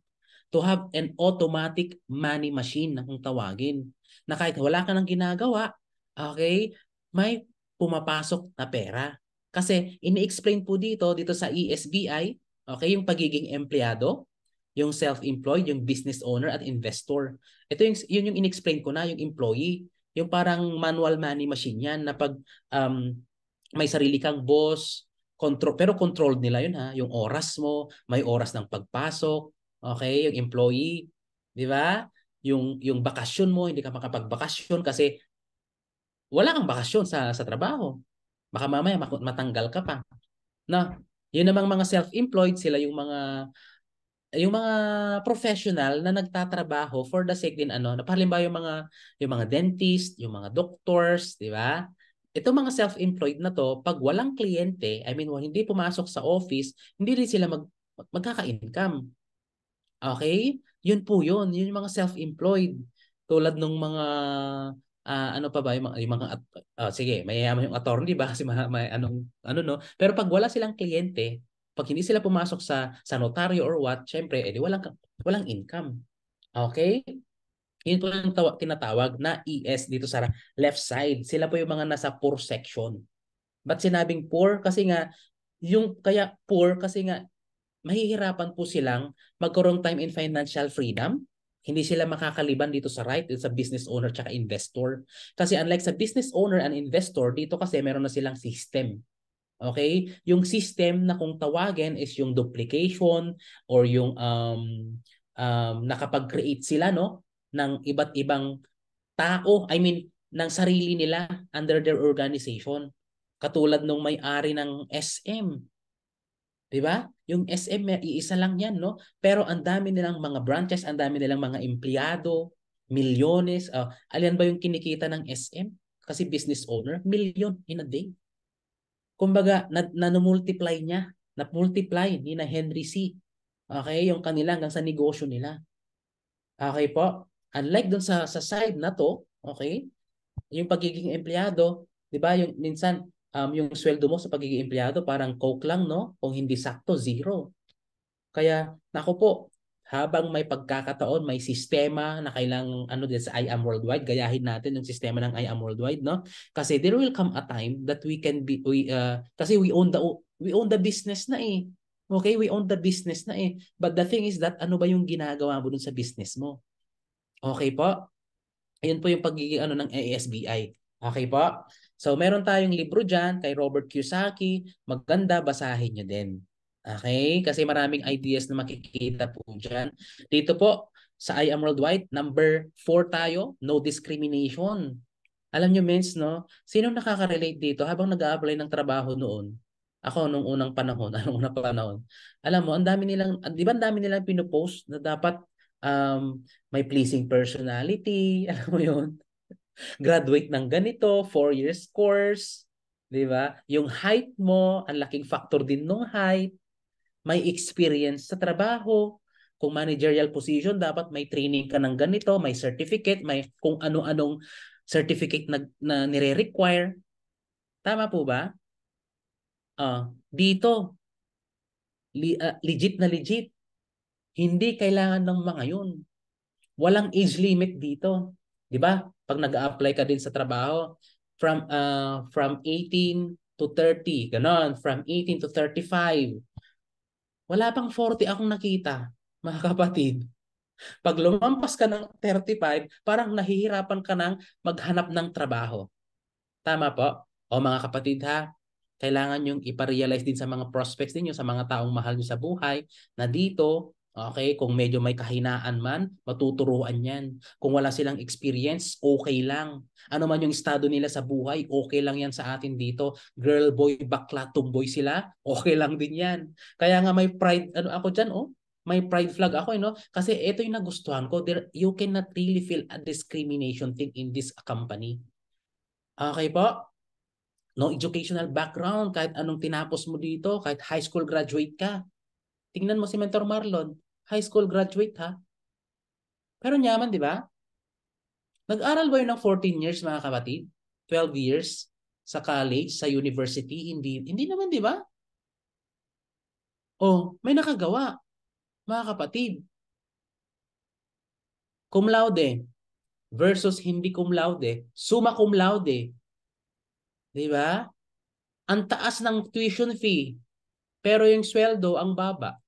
To have an automatic money machine na kung tawagin. Na kahit wala ka nang ginagawa, okay, may pumapasok na pera. Kasi ini-explain po dito sa ESBI, okay, yung pagiging empleyado, yung self-employed, yung business owner at investor. Yun yung in-explain ko na, yung employee. Yung parang manual money machine yan na pag um, may sarili kang boss, pero controlled nila yun ha. Yung oras mo, may oras ng pagpasok, okay, yung employee, di ba? Yung bakasyon mo, hindi ka makapagbakasyon kasi wala kang bakasyon sa trabaho. Baka mamaya matanggal ka pa. Na, yun namang mga self-employed, sila yung mga professional na nagtatrabaho for the sake din na halimbawa yung mga dentist, yung mga doctors, di ba? Ito mga self-employed na to, pag walang kliyente, I mean, hindi pumasok sa office, hindi rin sila magkaka-income. Okay? Yun po yun. Yun yung mga self-employed. Tulad nung mga ano pa ba yung mga sige, mayayaman yung attorney ba kasi no. Pero pag wala silang kliyente, pag hindi sila pumasok sa notaryo or what, syempre edi walang income. Okay? Yun po yung tinatawag na ES dito sa left side. Sila po yung mga nasa poor section. Ba't sinabing poor? Kasi nga kaya poor kasi nga mahihirapan po silang magkaroon time in financial freedom. Hindi sila makakaliban dito sa right, dito sa business owner tsaka investor. Kasi unlike sa business owner and investor, dito kasi meron na silang system. Okay? Yung system na kung tawagin is yung duplication or yung nakapag-create sila no ng iba't ibang tao, I mean, ng sarili nila under their organization. Katulad nung may-ari ng SM. 'Di ba? Yung SM, iisa lang yan, no? Pero ang dami nilang mga branches, ang dami nilang mga empleyado, milyones. Alin ba yung kinikita ng SM? Kasi business owner, million in a day. Kumbaga, na-multiply niya. Na-multiply ni na Henry C. Okay? Yung kanila hanggang sa negosyo nila. Okay po? Unlike dun sa side na to, okay? Yung pagiging empleyado, 'di ba? Yung minsan yung sweldo mo sa pagiging empleyado parang coke lang, no? Kung hindi sakto, zero. Kaya nako po, habang may pagkakataon, may sistema na kailangang ano din sa I Am Worldwide, gayahin natin yung sistema ng I Am Worldwide, no? Kasi there will come a time that we can be kasi we own the business na eh. Okay, we own the business na eh. But the thing is that ano ba yung ginagawa mo dun sa business mo? Okay po? Ayun po yung pagiging ano ng ASBI. Okay po? So meron tayong libro diyan kay Robert Kiyosaki. Maganda, basahin niyo din. Okay? Kasi maraming ideas na makikita po diyan. Dito po sa I Am Worldwide, number 4 tayo, no discrimination. Alam niyo, Mens, no? Sino nakaka-relate dito habang nag-a-apply ng trabaho noon? Ako nung unang panahon, anong unang panahon. Alam mo, ang dami nilang, di ba ang dami nilang pinopost na dapat may pleasing personality, alam mo yun, graduate ng ganito, 4 years course, di ba? Yung height mo, ang laking factor din nung height, may experience sa trabaho, kung managerial position, dapat may training ka ng ganito, may certificate, may kung ano-anong certificate na nire-require. Tama po ba? Dito, legit na legit. Hindi kailangan ng mga yun. Walang age limit dito. 'Di ba? Pag nag-a-apply ka din sa trabaho, from 18 to 30, ganon, from 18 to 35. Wala pang 40 akong nakita, mga kapatid. Pag lumampas ka ng 35, parang nahihirapan ka ng maghanap ng trabaho. Tama po? O mga kapatid ha, kailangan yung iparealize din sa mga prospects ninyo, sa mga taong mahal nyo sa buhay, na dito, okay, kung medyo may kahinaan man, matuturuan yan. Kung wala silang experience, okay lang. Ano man yung estado nila sa buhay, okay lang yan sa atin dito. Girl, boy, bakla, tomboy sila, okay lang din yan. Kaya nga may pride, ano ako dyan, oh, may pride flag ako, no? Kasi ito yung nagustuhan ko. You cannot really feel a discrimination thing in this company. Okay po? No educational background, kahit anong tinapos mo dito, kahit high school graduate ka. Tingnan mo si Mentor Marlon, high school graduate ha. Pero nyaman, di ba? Nag-aral ba yun ng 14 years mga kapatid? 12 years sa college, sa university? Hindi, hindi naman, di ba? Oh, may nakagawa, mga kapatid. Cum laude versus hindi cum laude, summa cum laude. Di ba? Ang taas ng tuition fee, pero yung sweldo ang baba.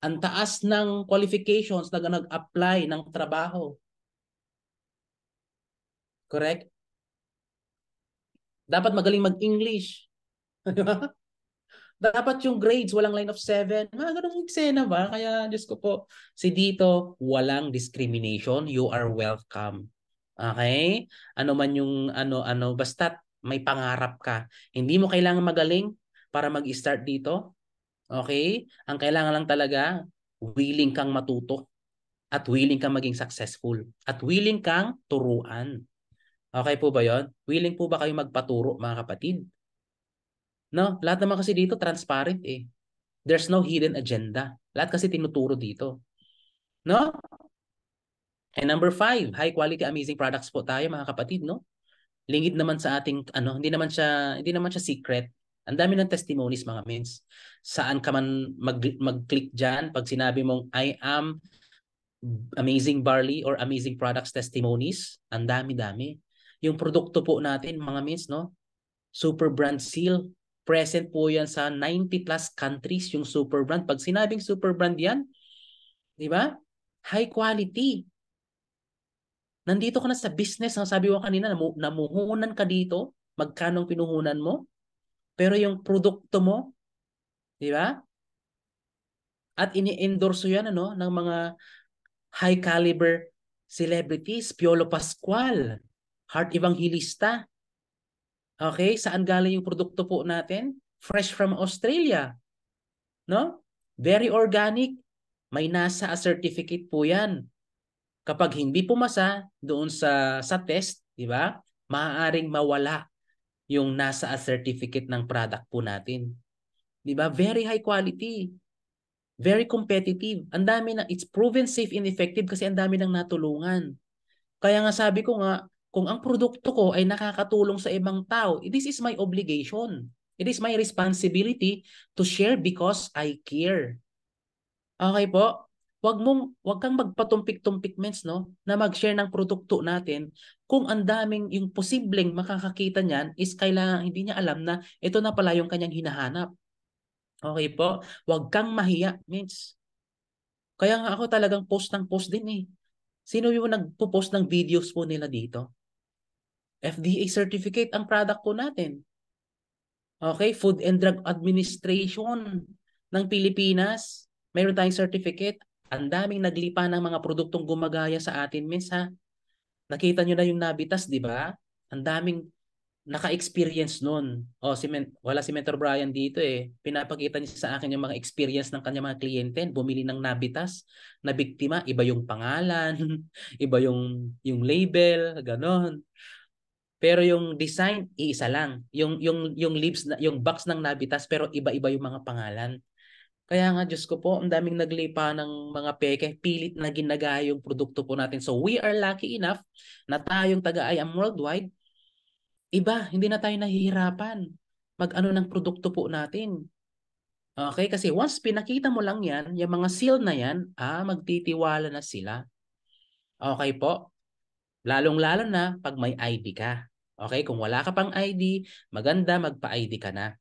Ang taas ng qualifications na nag-apply ng trabaho. Correct? Dapat magaling mag-English. Dapat yung grades, walang line of 7. Mga ganun eksena ba? Kaya, Diyos ko po, si dito, walang discrimination. You are welcome. Okay? Ano man yung ano, basta may pangarap ka. Hindi mo kailangan magaling para mag-start dito. Okay? Ang kailangan lang talaga, willing kang matuto at willing kang maging successful at willing kang turuan. Okay po ba yon? Willing po ba kayo magpaturo, mga kapatid? No, lahat naman kasi dito transparent eh. There's no hidden agenda. Lahat kasi tinuturo dito. No? And number 5, high quality amazing products po tayo mga kapatid, no? Lingid naman sa ating hindi naman siya secret. Ang dami ng testimonies mga mens. Saan ka man mag-click diyan pag sinabi mong I am amazing barley or amazing products testimonies, ang dami-dami. Yung produkto po natin mga mens, no? Super brand seal. Present po yan sa 90 plus countries yung super brand. Pag sinabing super brand yan, di ba? high quality. Nandito ka na sa business, ang sabi ko kanina, namuhunan ka dito, magkano ang pinuhunan mo, pero yung produkto mo, di ba? At ini-endorse yan ng mga high caliber celebrities, Piolo Pascual, Heart Evangelista. Okay, saan galing yung produkto po natin? Fresh from Australia, no? Very organic. May NASA certificate po 'yan. Kapag hindi pumasa doon sa test, 'di ba? Maaaring mawala yung NASA certificate ng product po natin. 'Di ba? Very high quality, very competitive. Ang dami na it's proven safe and effective kasi ang dami nang natulungan. Kaya nga sabi ko nga, kung ang produkto ko ay nakakatulong sa ibang tao, this is my obligation. It is my responsibility to share because I care. Okay po? Wag kang magpatumpik-tumpik mens no na mag-share ng produkto natin kung ang daming yung posibleng makakakita niyan is kailangan hindi niya alam na ito na pala yung kanyang hinahanap. Okay po? Wag kang mahiya mens. Kaya nga ako talagang post ng post din eh. Sino yung nagpo-post ng videos po nila dito? FDA certificate ang product po natin. Okay, Food and Drug Administration ng Pilipinas. Mayroon tayong certificate. Ang daming naglipa ng mga produktong gumagaya sa atin, miss ha. Nakita nyo na yung Navitas, di ba? Ang daming naka-experience nun. Wala si Mentor Brian dito eh. Pinapakita niya sa akin yung mga experience ng kanya mga kliyente. Bumili ng Navitas na biktima. Iba yung pangalan, iba yung label, ganon. Pero yung design, iisa lang. Yung leaves, yung box ng Navitas, pero iba-iba yung mga pangalan. Kaya nga, Diyos ko po, ang daming naglipa ng mga peke, pilit na ginagaya yung produkto po natin. So we are lucky enough na tayong taga-IAM Worldwide, iba, hindi na tayo nahihirapan mag-ano ng produkto po natin. Okay? Kasi once pinakita mo lang yan, yung mga seal na yan, magtitiwala na sila. Okay po? Lalong-lalo na pag may ID ka. Okay? Kung wala ka pang ID, maganda magpa-ID ka na.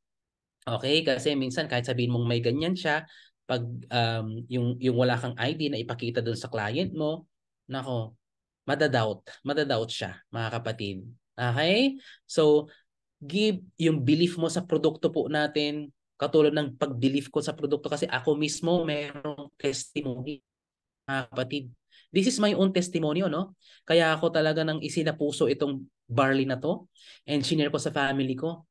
Okay? Kasi minsan kahit sabihin mong may ganyan siya, pag yung wala kang ID na ipakita doon sa client mo, nako, madadoubt siya, mga kapatid. Okay? So, give yung belief mo sa produkto po natin, katulad ng pag-belief ko sa produkto kasi ako mismo merong testimony, mga kapatid. This is my own testimony, no? Kaya ako talaga nang isinapuso itong barley na to and shinare ko sa family ko.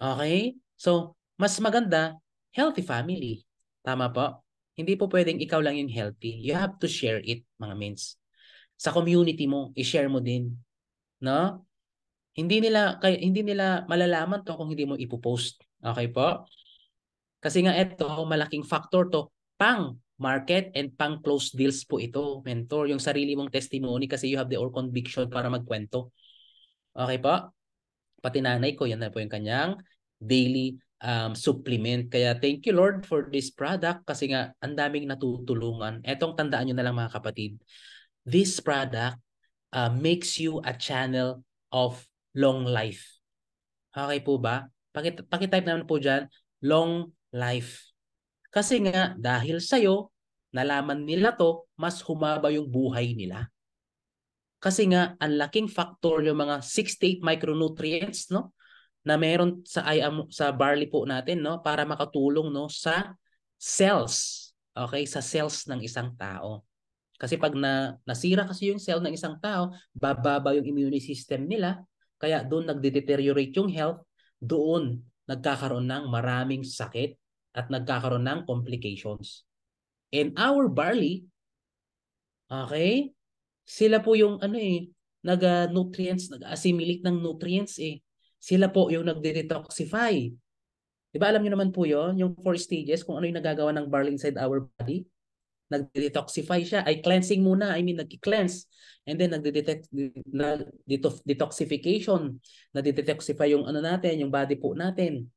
Okay? So, mas maganda, healthy family. Tama po? Hindi po pwedeng ikaw lang yung healthy. You have to share it, mga mins. Sa community mo, i-share mo din. No? Hindi nila malalaman to kung hindi mo ipopost. Okay po? Kasi nga ito, malaking factor to. Pang market and pang close deals po ito, mentor. Yung sarili mong testimony kasi you have the or conviction para magkwento. Okay po? Pati nanay ko, yan na po yung kanyang daily supplement. Kaya thank you Lord for this product kasi nga ang daming natutulungan. Etong tandaan nyo na lang mga kapatid. This product makes you a channel of long life. Okay po ba? Pakitype naman po dyan, long life. Kasi nga, dahil sa'yo, nalaman nila to, mas humaba yung buhay nila. Kasi nga, ang laking factor yung mga 68 micronutrients, no? Na meron sa barley po natin, no? Para makatulong, no? Sa cells. Okay? Sa cells ng isang tao. Kasi pag nasira kasi yung cell ng isang tao, bababa yung immune system nila, kaya doon nagde-deteriorate yung health, doon nagkakaroon ng maraming sakit at nagkakaroon ng complications. And our barley, okay, sila po yung nag-nutrients, nag-assimilate ng nutrients eh. Sila po yung nagde-detoxify. Di ba alam niyo naman po yon yung 4 stages, kung ano yung nagagawa ng barley inside our body? Nag-detoxify siya. Ay, cleansing muna. I mean, nag-cleanse. And then, detoxification. Nag-detoxify yung natin, yung body po natin.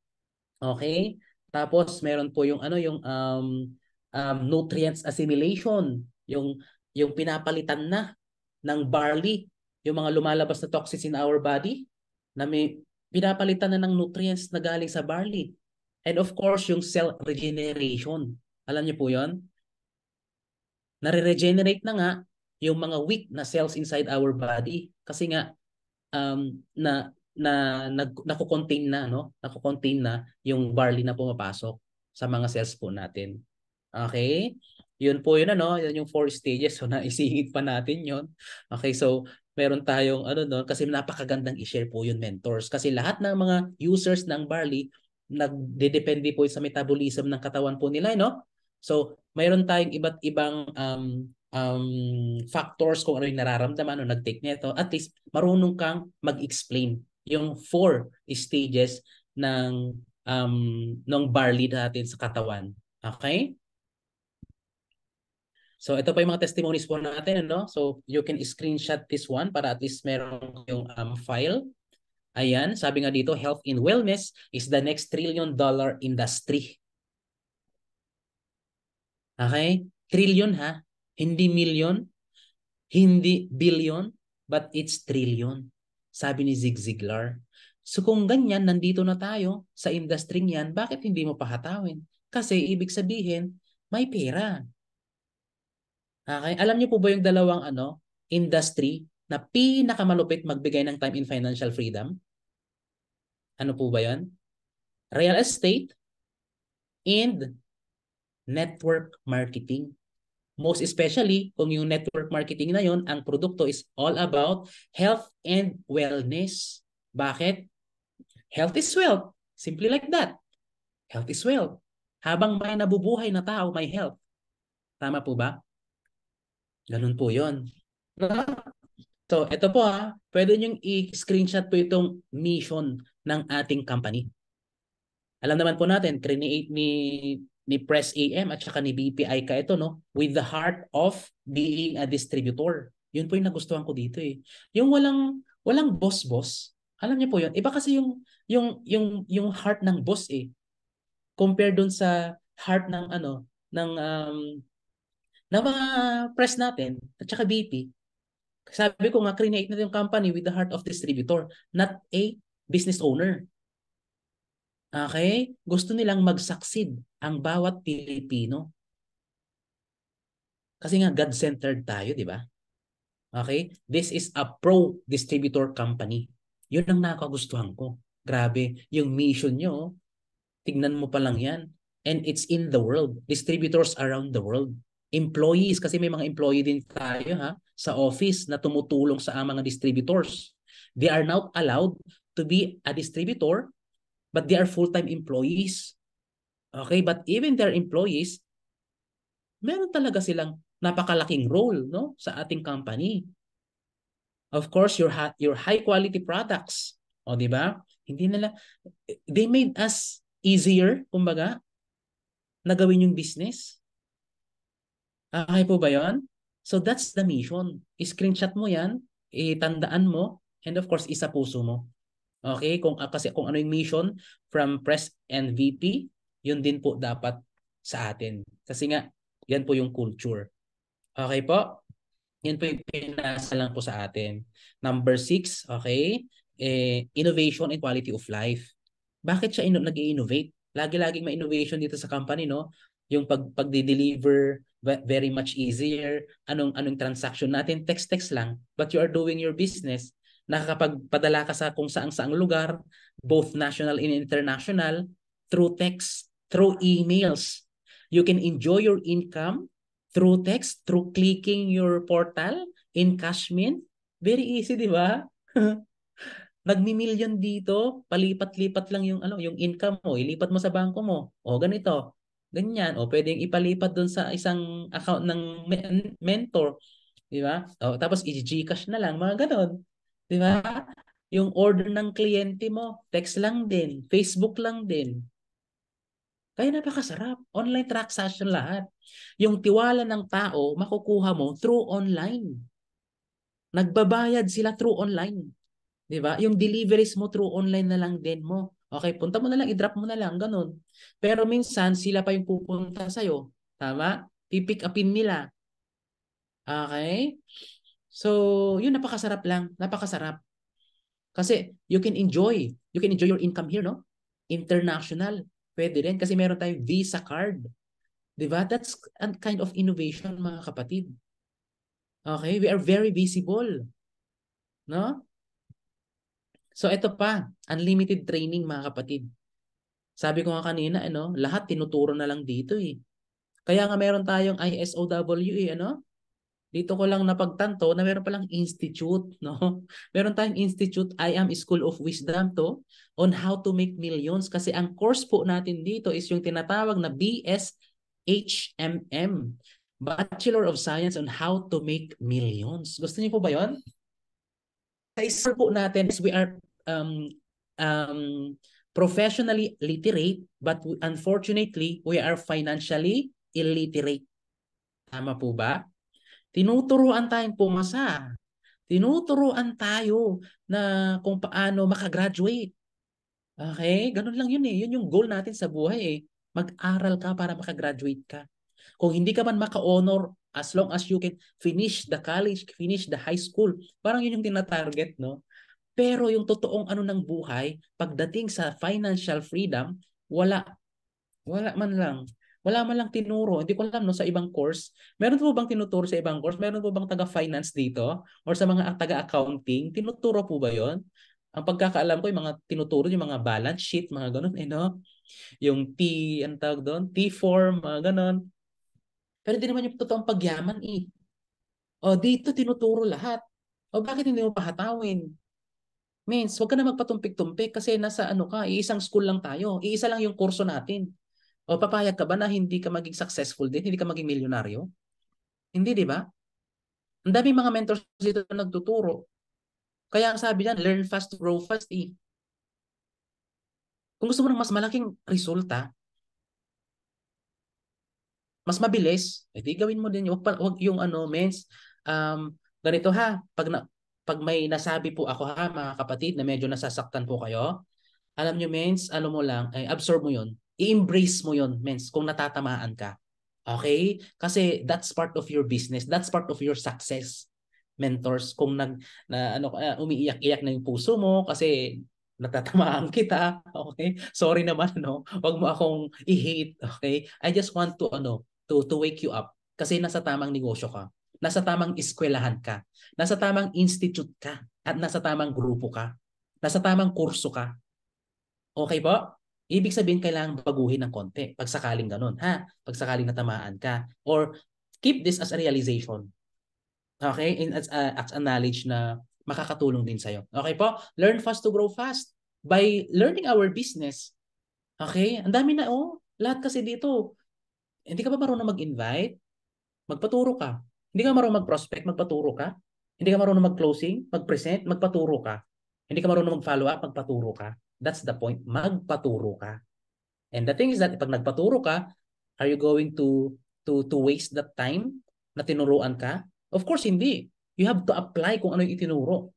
Okay? Tapos, meron po yung nutrients assimilation. Yung pinapalitan na ng barley. Yung mga lumalabas na toxins in our body na may pinapalitan na ng nutrients na galing sa barley. And of course, yung cell regeneration. Alam niyo po yon? nare-regenerate na nga yung mga weak na cells inside our body. Kasi nga, nako-contain na, no? Nako-contain na yung barley na pumapasok sa mga cells po natin. Okay? Yun po yun, ano? Yan yung 4 stages. So, naisingit pa natin yun. Okay, so, meron tayong, ano, no? Kasi napakagandang i-share po yun, mentors. Kasi lahat ng mga users ng barley, nagdedepende po sa metabolism ng katawan po nila, no? So, mayroon tayong iba't ibang factors kung ano yung nararamdaman o nag-take nito. At least, marunong kang mag-explain yung 4 stages ng barley natin sa katawan. Okay? So ito pa yung mga testimonies po natin, no? So you can screenshot this one para at least meron yung file. Ayan, sabi nga dito, health and wellness is the next $1 trillion industry. Okay? Trillion ha? Hindi million, hindi billion, but it's trillion. Sabi ni Zig Ziglar. So kung ganyan, nandito na tayo sa industry niyan, bakit hindi mo pahatawin? Kasi ibig sabihin, may pera. Okay? Alam niyo po ba yung dalawang industry na pinakamalupit magbigay ng time in financial freedom? Ano po ba 'yan? Real estate and network marketing. Most especially kung yung network marketing na yon, ang produkto is all about health and wellness. Bakit? Health is wealth. Simply like that. Health is wealth. Habang may nabubuhay na tao, may health. Tama po ba? Ganun po yon. So, ito po pwede nyo i-screenshot po itong mission ng ating company. Alam naman po natin, create ni Press AM at saka ni BPI ka ito, no? With the heart of being a distributor. Yun po yung nagustuhan ko dito eh. Yung walang boss-boss. Alam niyo po yun. Iba kasi yung heart ng boss eh. Compare dun sa heart ng ng mga press natin at saka BP. Sabi ko nga, create na yung company with the heart of distributor, not a business owner. Okay? Gusto nilang mag-succeed ang bawat Pilipino. Kasi nga, God-centered tayo, di ba? Okay? This is a pro-distributor company. Yun ang nakagustuhan ko. Grabe, yung mission nyo, tignan mo pa lang yan. And it's in the world. Distributors around the world. Employees, kasi may mga employee din tayo sa office na tumutulong sa mga distributors. They are not allowed to be a distributor, but they are full-time employees. Okay, but even their employees, meron talaga silang napakalaking role, no, sa ating company. Of course, your high quality products. O, di ba? Hindi nila they made us easier, kumbaga, na gawin yung business. Okay po ba 'yon? So that's the mission. I-screenshot mo 'yan, itandaan mo, and of course, isa puso mo. Okay? Kasi kung ano yung mission from Press and VP, yun din po dapat sa atin. Kasi nga, yan po yung culture. Okay po? Yan po yung pinasa lang po sa atin. Number 6, okay? Innovation and quality of life. Bakit siya nag-i-innovate? Lagi-laging may innovation dito sa company, no? Yung pagdi-deliver very much easier. Anong transaction natin? Text lang. But you are doing your business. Nakakapagpadala ka sa kung saang-saang lugar, both national and international, through text, through emails. You can enjoy your income through text, through clicking your portal in Cashmin. Very easy, di ba? Nagmi-million dito, palipat-lipat lang yung income mo, ilipat mo sa bangko mo. O ganito, ganyan. O pwedeng ipalipat doon sa isang account ng mentor, di ba? O tapos i-GCash na lang, mga ganon. Di ba? Yung order ng kliyente mo, text lang din, Facebook lang din. Kaya napakasarap. Online transaction lahat. Yung tiwala ng tao, makukuha mo through online. Nagbabayad sila through online. Di ba? Yung deliveries mo through online na lang din mo. Okay, punta mo na lang, i-drop mo na lang, ganun. Pero minsan, sila pa yung pupunta sa'yo. Tama? Pipick upin nila. Okay? So, yun, napakasarap lang. Napakasarap. Kasi you can enjoy your income here, no? International. Pwede rin kasi meron tayong Visa card. Di ba? That's a kind of innovation, mga kapatid. Okay? We are very visible. No? So ito pa, unlimited training, mga kapatid. Sabi ko nga kanina, lahat tinuturo na lang dito eh. Kaya nga meron tayong ISOW eh, Dito ko lang napagtanto na meron palang institute, no? Meron tayong institute, I Am School of Wisdom to, on how to make millions. Kasi ang course po natin dito is yung tinatawag na BSHMM, Bachelor of Science on How to Make Millions. Gusto niyo po ba yon? Sa school po natin, we are um, professionally literate, but unfortunately, we are financially illiterate. Tama po ba? Tinuturuan tayong pumasa. Tinuturuan tayo na kung paano makagraduate. Okay? Ganun lang yun eh. Yun yung goal natin sa buhay eh. Mag-aral ka para makagraduate ka. Kung hindi ka man maka-honor, as long as you can finish the college, finish the high school, parang yun yung tinatarget, no? Pero yung totoong ano ng buhay, pagdating sa financial freedom, wala. Wala man lang. Wala man lang tinuro. Hindi ko alam no sa ibang course. Meron po bang tinuturo sa ibang course? Meron po bang taga-finance dito? Or sa mga taga-accounting? Tinuturo po ba 'yon? Ang pagkakaalam ko yung mga tinuturo yung mga balance sheet, mga ganun Yung T, ang tawag doon? T4, mga ganun. Pero hindi naman yung totoong pagyaman eh. O dito tinuturo lahat. O bakit hindi mo pahatawin? Means, huwag ka na magpatumpik-tumpik kasi nasa ano ka, iisang school lang tayo. Iisa lang yung kurso natin. O papayag ka ba na hindi ka maging successful din? Hindi ka maging milyonaryo? Hindi, di ba? Ang daming mga mentors dito na nagtuturo. Kaya ang sabi niyan, learn fast to grow fast eh. Kung gusto mo ng mas malaking resulta, mas mabilis, edi gawin mo din. Wag yung mens, ganito ha, pag may nasabi po ako ha, mga kapatid, na medyo nasasaktan po kayo, alam nyo, mens, alam mo lang, absorb mo yun. I-embrace mo yun, mens, kung natatamaan ka. Okay? Kasi that's part of your business. That's part of your success. Mentors, kung umiiyak-iyak na yung puso mo kasi natatamaan kita, okay? Sorry naman, no? Wag mo akong i-hate, okay? I just want to, to wake you up. Kasi nasa tamang negosyo ka. Nasa tamang eskwelahan ka. Nasa tamang institute ka. At nasa tamang grupo ka. Nasa tamang kurso ka. Okay po? Ibig sabihin, kailangan baguhin ng konti pag sakaling ganun, ha? Pag sakaling natamaan ka. Or keep this as a realization. Okay? As a knowledge na makakatulong din sa'yo. Okay po? Learn fast to grow fast by learning our business. Okay? Ang dami na, lahat kasi dito. Hindi ka ba marunong mag-invite? Magpaturo ka. Hindi ka marunong mag-prospect? Magpaturo ka. Hindi ka marunong mag-closing? Mag-present? Magpaturo ka. Hindi ka marunong mag-follow up? Magpaturo ka. That's the point. Magpaturo ka. And the thing is that pag nagpaturo ka, are you going to waste that time na tinuruan ka? Of course, hindi. You have to apply kung ano yung itinuro.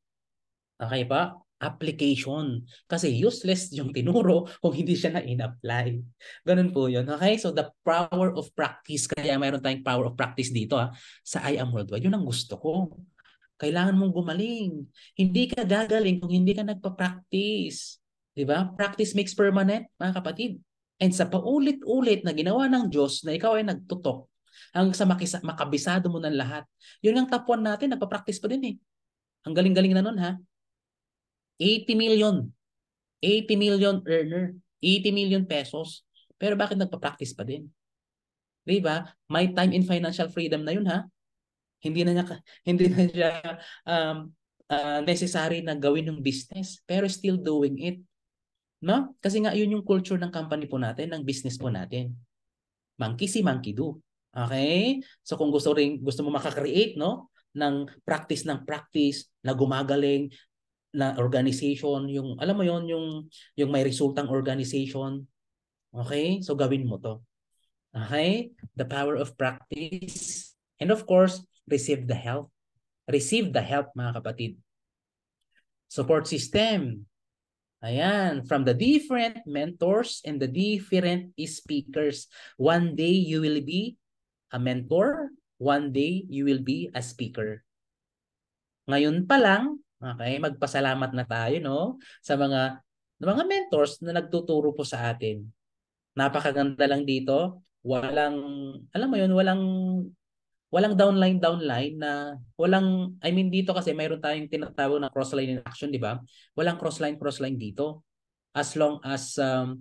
Okay pa? Application. Kasi useless yung tinuro kung hindi siya na in-apply. Ganun po yun. Okay? So the power of practice. Kaya mayroon tayong power of practice dito sa I Am Worldwide. Yun ang gusto ko. Kailangan mong gumaling. Hindi ka gagaling kung hindi ka nagpa-practice. Diba? Practice makes permanent, mga kapatid. And sa paulit-ulit na ginawa ng Diyos na ikaw ay nagtutok hanggang sa makabisado mo ng lahat. Yun ang top 1 natin, nagpa-practice pa din eh. Ang galing-galing na nun ha. 80 million. 80 million earner. 80 million pesos. Pero bakit nagpa-practice pa din? Diba? My time in financial freedom na yun ha. Hindi na siya um, necessary na gawin yung business, pero still doing it. No? Kasi nga yun yung culture ng company po natin, ng business po natin. Monkey see, monkey do. Okay? So kung gusto mo makakreate, no, ng practice na gumagaling na organization, yung alam mo yon, yung may resultang organization. Okay? So gawin mo to. Okay? The power of practice. And of course, receive the help. Receive the help, mga kapatid. Support system. Ayan, from the different mentors and the different speakers. One day you will be a mentor. One day you will be a speaker. Ngayon pa lang, okay, magpasalamat na tayo, no, sa mga mentors na nagtuturo po sa atin. Napakaganda lang dito. walang, alam mo yun, walang downline na I mean dito kasi mayroon tayong tinatawag na crossline in action, di ba? Walang crossline dito. As long as um,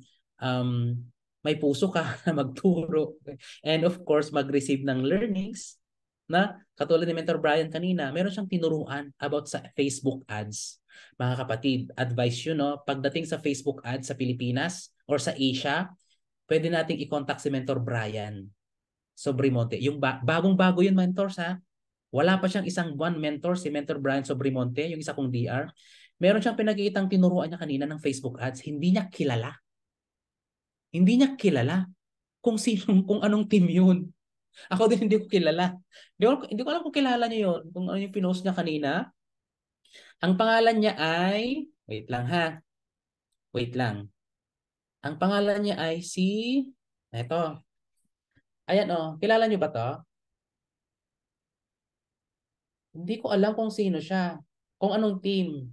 may puso ka na magturo and of course mag-receive ng learnings na katulad ni Mentor Brian kanina, meron siyang tinuruan about sa Facebook ads. Mga kapatid, advice yun, no? Pagdating sa Facebook ads sa Pilipinas or sa Asia, pwede nating i-contact si Mentor Brian Sobrimonte. Yung bagong-bago yun, mentors ha. Wala pa siyang isang buwan mentor, si Mentor Brian Sobrimonte, yung isa kong DR. Meron siyang pinag-iitang tinuruan niya kanina ng Facebook ads. Hindi niya kilala. Hindi niya kilala kung sino, kung anong team yun. Ako din hindi ko kilala. Hindi ko alam kung kilala niya yun, kung ano yung pinost niya kanina. Ang pangalan niya ay, wait lang ha, wait lang. Ang pangalan niya ay eto, ayan oh, kilala niyo ba to? Hindi ko alam kung sino siya, kung anong team.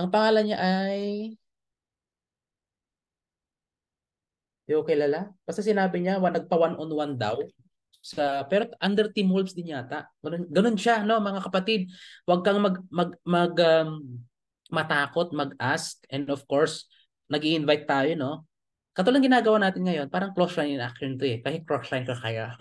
Ang pangalan niya ay, hindi ko kilala. Basta sinabi niya, nagpa one-on-one daw. Pero under Team Wolves din yata. Ganun siya, no, mga kapatid. Huwag kang matakot, mag-ask. And of course, nag-i-invite tayo, no? Katulad ginagawa natin ngayon, parang close line in action to eh. Kahit cross line ka kaya.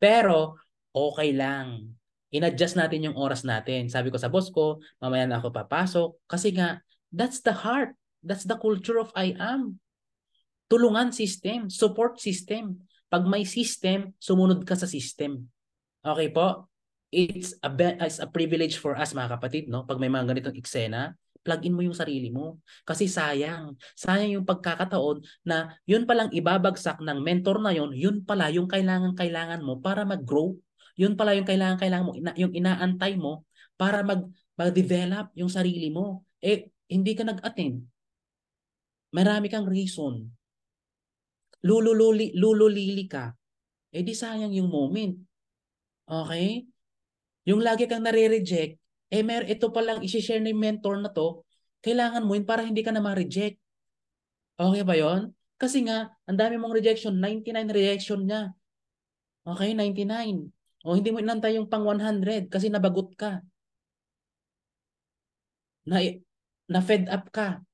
Pero, okay lang. In-adjust natin yung oras natin. Sabi ko sa boss ko, mamaya na ako papasok. Kasi nga, that's the heart. That's the culture of I am. Tulungan system, support system. Pag may system, sumunod ka sa system. Okay po? It's a privilege for us mga kapatid, no? Pag may mga ganitong eksena, plug in mo yung sarili mo. Kasi sayang. Sayang yung pagkakataon na yun palang ibabagsak ng mentor na yun pala yung kailangan mo para mag-grow. Yun pala yung kailangan mo, yung inaantay mo para mag-develop yung sarili mo. Eh, hindi ka nag-attend. Marami kang reason. Lululili ka. Eh di sayang yung moment. Okay? Yung lagi kang nare-reject, ito palang isi-share ng mentor na to, kailangan mo yun para hindi ka na ma-reject. Okay ba yon? Kasi nga, ang dami mong rejection, 99 rejection niya. Okay, 99. O hindi mo inantay yung pang 100 kasi nabagot ka. Na, na fed up ka.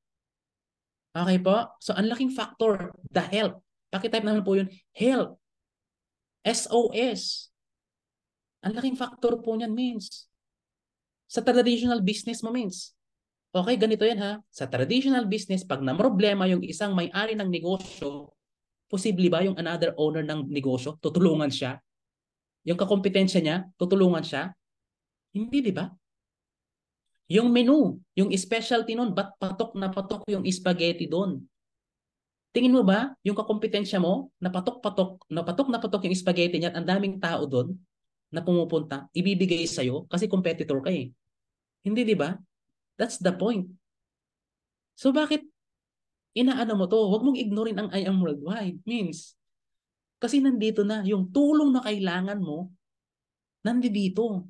Okay po? So, ang laking factor, the help. Pakitype naman po yun, help. SOS. Ang laking factor po niyan means. Sa traditional business mo means. Okay, ganito yan ha. Sa traditional business, pag na-problema yung isang may-ari ng negosyo, posible ba yung another owner ng negosyo, tutulungan siya? Yung kakompetensya niya, tutulungan siya? Hindi, di ba? Yung menu, yung specialty nun, ba't patok na patok yung spaghetti doon? Tingin mo ba, yung kakompetensya mo, napatok na patok yung spaghetti niya at ang daming tao doon na pumupunta, ibibigay sa'yo kasi competitor ka eh. Hindi, di ba? That's the point. So bakit inaano mo to? Huwag mong ignorin ang I am worldwide. Means, kasi nandito na, yung tulong na kailangan mo, nandito.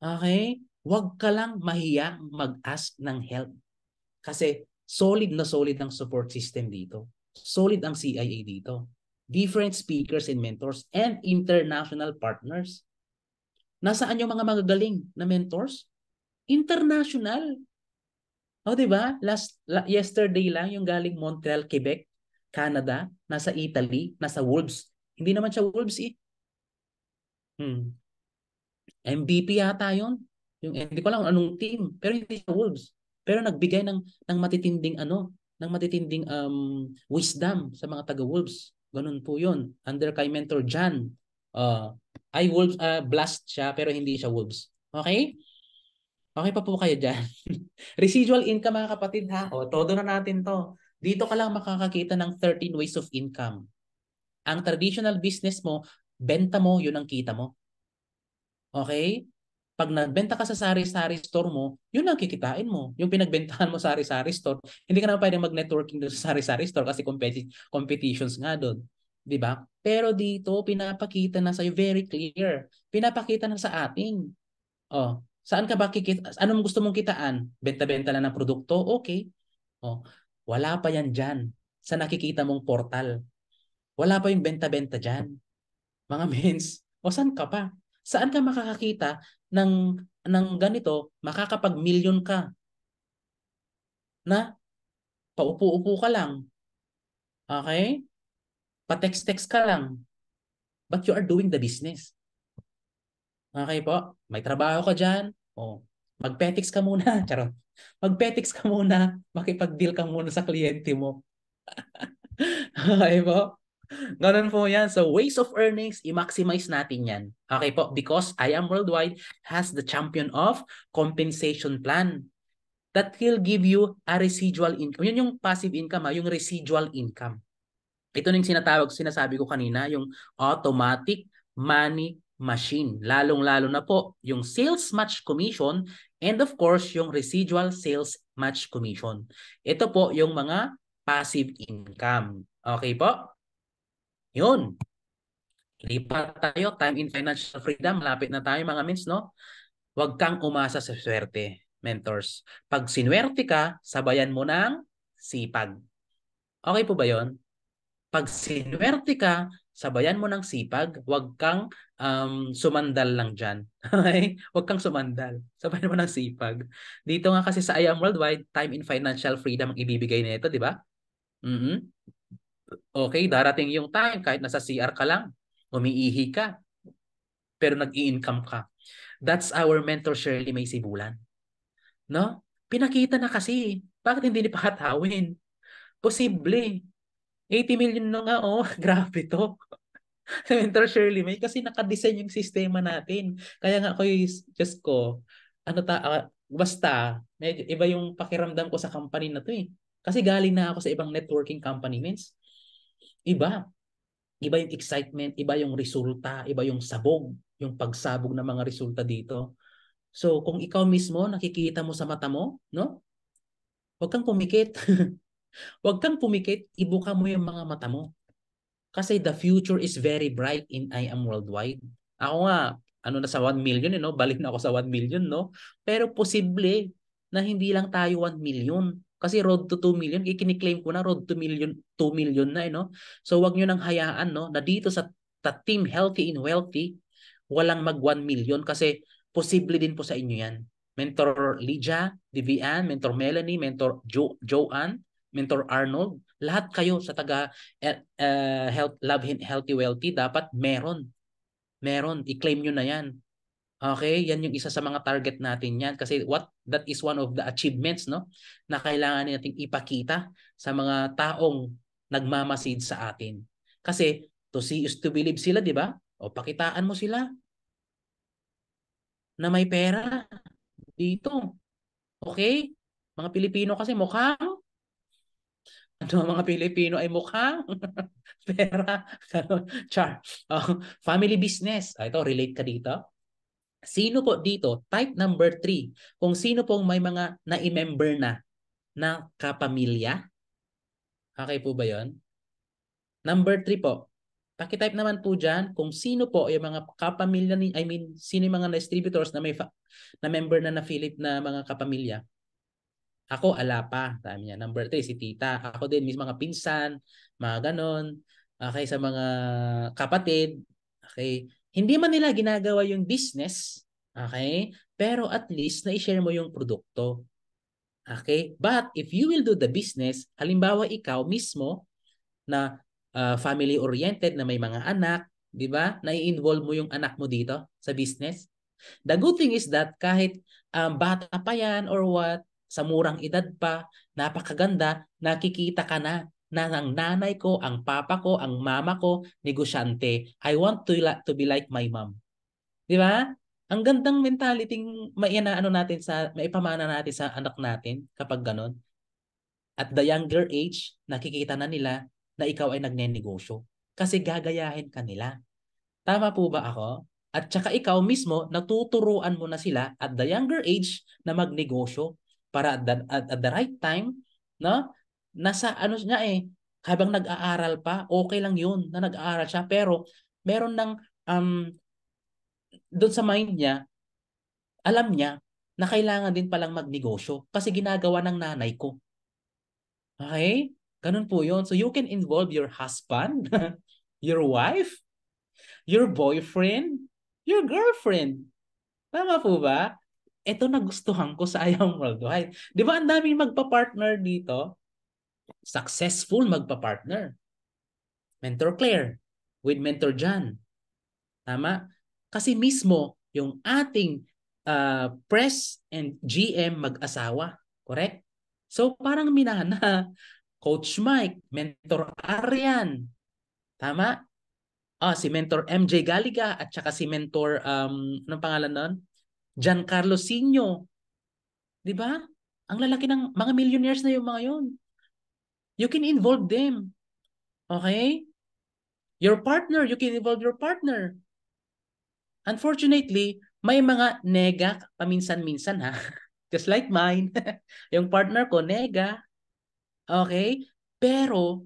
Okay? Huwag ka lang mahiya mag-ask ng help. Kasi solid ang support system dito. Solid ang CIA dito. Different speakers and mentors and international partners. Nasaan yung mga magagaling na mentors? International. O, di ba? Yesterday lang yung galing Montreal, Quebec, Canada, nasa Italy, nasa Wolves. Hindi naman siya Wolves eh. MVP yata yun. Hindi ko lang anong team, pero hindi siya Wolves. Pero nagbigay ng matitinding ng matitinding wisdom sa mga taga-Wolves. Ganun po yun. Under kay Mentor John. Ay Wolves, blast siya pero hindi siya Wolves. Okay? Okay pa po kayo dyan. Residual income mga kapatid ha. O, todo na natin to. Dito ka lang makakakita ng 13 ways of income. Ang traditional business mo, benta mo, yun ang kita mo. Okay? Pag nagbenta ka sa sari-sari store mo, yun ang kikitain mo. Yung pinagbentahan mo sa sari-sari store, hindi ka naman pwedeng mag-networking doon sa sari-sari store kasi competitions nga doon. 'Di ba? Pero dito, pinapakita na sa'yo very clear. Pinapakita na sa atin. Oh, saan ka ba kikita? Anong gusto mong kitaan? Benta-benta lang ng produkto? Okay. Oh, wala pa yan dyan. sa nakikita mong portal. Wala pa yung benta-benta dyan. Mga mens, o saan ka pa? Saan ka makakakita ng ganito, makakapag-million ka na paupo-upo ka lang, okay? Pa-text-text ka lang, but you are doing the business. Okay po? May trabaho ka dyan, o mag-petix ka muna, charot. Mag-petix ka muna, makipag-deal ka muna sa kliyente mo. Okay po? Ganun po yan. So, ways of earnings, i-maximize natin yan. Okay po? Because I Am Worldwide has the champion of compensation plan that will give you a residual income. Yun yung passive income, yung residual income. Ito yung sinasabi ko kanina, yung automatic money machine. Lalong-lalo na po yung sales match commission and of course yung residual sales match commission. Ito po yung mga passive income. Okay po? Yun. Lipat tayo. Time in financial freedom. Malapit na tayo mga mins, no? Huwag kang umasa sa swerte, mentors. Pag sinwerte ka, sabayan mo ng sipag. Okay po ba yon? Pag sinwerte ka, sabayan mo ng sipag, huwag kang sumandal lang dyan. Okay? Huwag kang sumandal. Sabayan mo ng sipag. Dito nga kasi sa I Am Worldwide, time in financial freedom ang ibibigay nito, di ba? Mm-hmm. Okay, darating yung time kahit nasa CR ka lang, umiihi ka, pero nag-i-income ka. That's our mentor Shirley May Sibulan. No? Pinakita na kasi. Bakit hindi nipakatawin? Posible. 80 million na nga, oh. Grabe to. Mentor Shirley May kasi nakadesign yung sistema natin. Kaya nga ako, just ko, basta, medyo iba yung pakiramdam ko sa company na to eh. Kasi galing na ako sa ibang networking company, means iba. Iba yung excitement, iba yung resulta, iba yung sabog, yung pagsabog ng mga resulta dito. So, kung ikaw mismo nakikita mo sa mata mo, no? Huwag kang pumikit. Huwag kang pumikit, ibuka mo yung mga mata mo. Kasi the future is very bright in I Am Worldwide. Ako nga, ano na sa 1 million, no? Balik na ako sa 1 million, no? Pero posible na hindi lang tayo 1 million. Kasi road to 2 million, ikiniklaim ko na road to million, 2 million na, no? So wag nyo nang hayaan, no? Na dito sa team Healthy and Wealthy, walang mag 1 million kasi posible din po sa inyo yan. Mentor Lydia, Divian, Mentor Melanie, Mentor Joanne, Mentor Arnold, lahat kayo sa taga Love Healthy Wealthy, dapat meron. Meron. I-claim nyo na yan. Okay? Yan yung isa sa mga target natin yan. Kasi that is one of the achievements, no? Na kailangan natin ipakita sa mga taong nagmamasid sa atin. Kasi to see is to believe sila, di ba? O pakitaan mo sila na may pera dito. Okay? Mga Pilipino kasi mukhang mga Pilipino ay mukhang pera. Char. Family business. Ito, relate ka dito. Sino po dito? Type number 3. Kung sino pong may mga na-member na kapamilya. Okay po ba yon? Number 3 po. Paki-type naman po dyan kung sino po yung mga kapamilya ni, I mean, sino yung mga distributors na may na member na Philip na mga kapamilya. Ako, ala pa. Sabi niya. Number 3, si tita. Ako din, mis mga pinsan, mga ganon. Okay, sa mga kapatid. Okay. Hindi man nila ginagawa yung business. Okay. Pero at least, na-share mo yung produkto. Okay. But if you will do the business, halimbawa ikaw mismo na family-oriented, na may mga anak, di ba? Na-involve mo yung anak mo dito sa business. The good thing is that kahit bata pa yan or what, sa murang edad pa, napakaganda, nakikita ka na ang nanay ko, ang papa ko, ang mama ko, negosyante. I want to be like my mom. Di ba? Ang gandang mentality ano natin maipamana natin sa anak natin kapag ganon. At the younger age, nakikita na nila na ikaw ay nagnenegosyo. Kasi gagayahin ka nila. Tama po ba ako? At saka ikaw mismo, natuturuan mo na sila at the younger age na magnegosyo para at the right time, no? Nasa ano niya habang nag-aaral pa, okay lang yun na nag-aaral siya. Pero meron ng, doon sa mind niya, alam niya na kailangan din palang magnegosyo kasi ginagawa ng nanay ko. Okay? Ganun po yun. So you can involve your husband, your wife, your boyfriend, your girlfriend. Tama po ba? Ito nagustuhan ko sa Ayam Worldwide. Di ba ang daming magpa-partner dito? Successful magpa-partner. Mentor Claire with Mentor John. Tama? Kasi mismo yung ating press and GM mag-asawa. Correct? So parang minana, Coach Mike, Mentor Arian. Tama? Si Mentor MJ Galiga at saka si Mentor, anong pangalan nun? Giancarlo Sino. Di ba? Ang lalaki ng mga millionaires na yung mga yun. You can involve them. Okay? Your partner, you can involve your partner. Unfortunately, may mga nega paminsan-minsan ha. Just like mine. Yung partner ko, nega. Okay? Pero,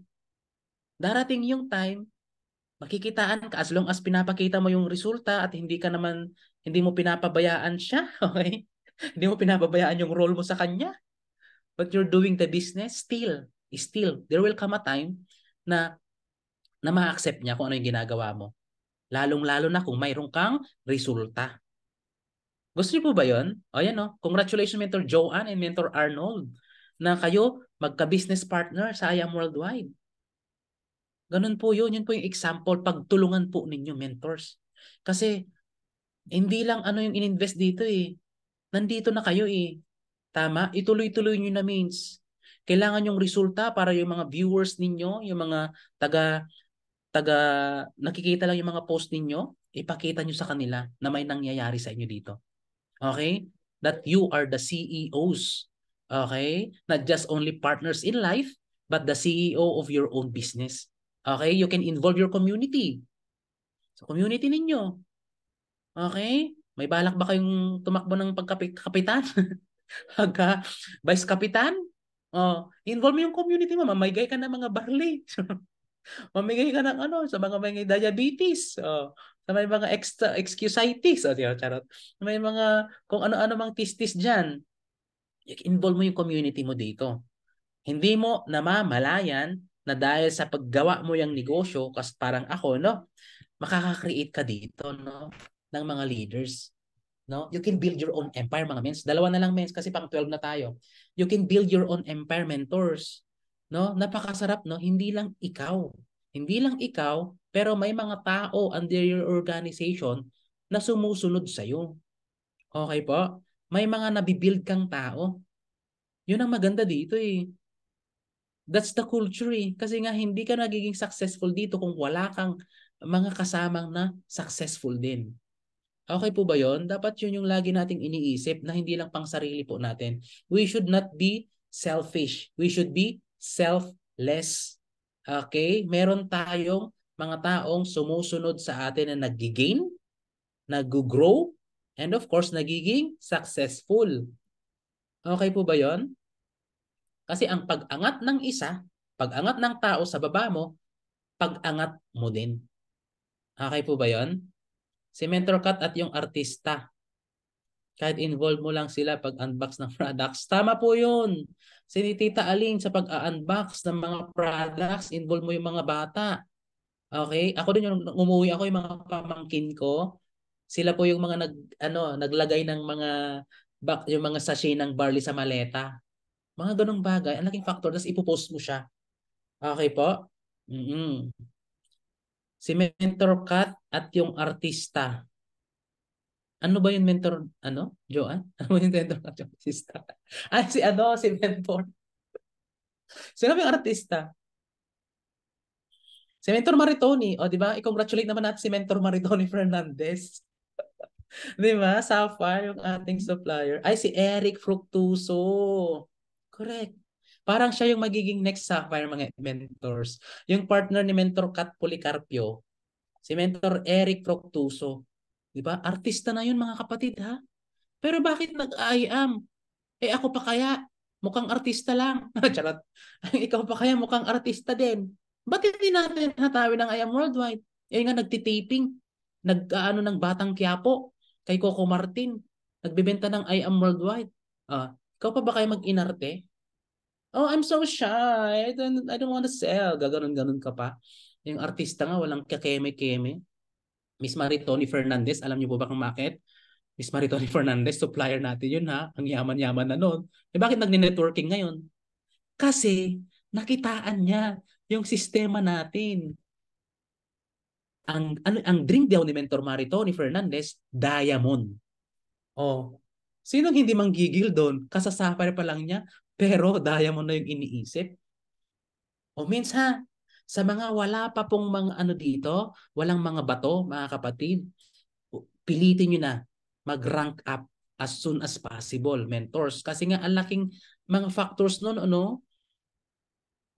darating yung time, makikitaan ka as long as pinapakita mo yung resulta at hindi mo pinapabayaan siya. Okay? Hindi mo pinapabayaan yung role mo sa kanya. But you're doing the business, still, there will come a time na ma-accept niya kung ano yung ginagawa mo. Lalong-lalo na kung mayroon kang resulta. Gusto niyo po ba yun? O yan o. Congratulations Mentor Joanne and Mentor Arnold na kayo magka-business partner sa I Am Worldwide. Ganun po yun. Yun po yung example. Pagtulungan po ninyo, mentors. Kasi hindi lang ano yung ininvest dito eh. Nandito na kayo eh. Tama? Ituloy-tuloy nyo na means. Kailangan yung resulta para yung mga viewers ninyo, yung mga taga taga nakikita lang yung mga post ninyo, ipakita nyo sa kanila na may nangyayari sa inyo dito. Okay? That you are the CEOs. Okay? Not just only partners in life, but the CEO of your own business. Okay? You can involve your community. Sa community ninyo. Okay? May balak ba kayong tumakbo ng pagkapitan? Pagka vice kapitan? Involve mo yung community mo. Mamigay ka ng mga barley. Mamigay ka ng ano sa mga may diabetes. Sa may mga extra excusitis. Charot. May mga kung ano-ano mang tistis diyan. Involve mo yung community mo dito. Hindi mo namamalayan na dahil sa paggawa mo yung negosyo, kasi parang ako, no? Makaka-create ka dito, no? Ng mga leaders. No? You can build your own empire, mga mens. Dalawa na lang, mens, kasi pang 12 na tayo. You can build your own empire, mentors. No? Napakasarap, no? Hindi lang ikaw, pero may mga tao under your organization na sumusunod sa'yo. Okay po? May mga nabibuild kang tao. Yun ang maganda dito eh. That's the culture eh. Kasi nga hindi ka nagiging successful dito kung wala kang mga kasamang na successful din. Okay po ba yon? Dapat yun yung lagi nating iniisip na hindi lang pang sarili po natin. We should not be selfish. We should be selfless. Okay? Meron tayong mga taong sumusunod sa atin na nag-gain, nag-grow, and of course, nagiging successful. Okay po ba yon? Kasi ang pag-angat ng isa, pag-angat ng tao sa baba mo, pag-angat mo din. Okay po ba yon? Si Mentor Kat at yung artista, kahit involve mo lang sila pag-unbox ng products. Tama po yun. Si Tita Aling sa pag-unbox ng mga products, involve mo yung mga bata. Okay? Ako din yung umuwi ako, yung mga pamangkin ko. Sila po yung mga naglagay ng mga yung mga sachet ng barley sa maleta. Mga ganong bagay. Ang laking factor. Tapos ipopost mo siya. Okay po? Mm-mm. Si Mentor Kat at yung artista. Ano ba yung mentor, Joanne? Ano ba yung mentor at yung artista? Si mentor. Sino ba yung artista? Si Mentor Maritoni. O, di ba? I-congratulate naman natin si Mentor Maritoni Fernandez. Di ba? Sapphire, yung ating supplier. Si Eric Fructuso. Correct. Parang siya yung magiging next Sapphire mga mentors. Yung partner ni Mentor Kat Policarpio. Si Mentor Eric Fructuso. Di ba? Artista na yun mga kapatid ha. Pero bakit nag-I-am? Ako pa kaya, mukhang artista lang. Charot. Ikaw pa kaya mukhang artista din. Ba't hindi natin hatawin ng I Am Worldwide? Nga nagtitaping, nag-ano ng Batang Quiapo, kay Coco Martin, nagbebenta ng I Am Worldwide. Ikaw pa ba kaya mag-inarte? Oh, I'm so shy. I don't want to sell. Gaganon-ganon ka pa. Yung artista nga, walang kakeme-keme. Miss Maritoni Fernandez, alam niyo po ba kung bakit? Miss Maritoni Fernandez, supplier natin yun ha. Ang yaman-yaman na noon. Eh bakit nagne-networking ngayon? Kasi nakitaan niya yung sistema natin. Ang drink daw ni Mentor Maritoni Fernandez, Diamond. Oh, sinong hindi manggigil doon? Kasasafar pa lang niya, pero Diamond na yung iniisip. O means ha, sa mga wala pa pong mga ano dito, walang mga bato, mga kapatid, pilitin nyo na mag-rank up as soon as possible, mentors. Kasi nga, ang laking mga factors nun, ano,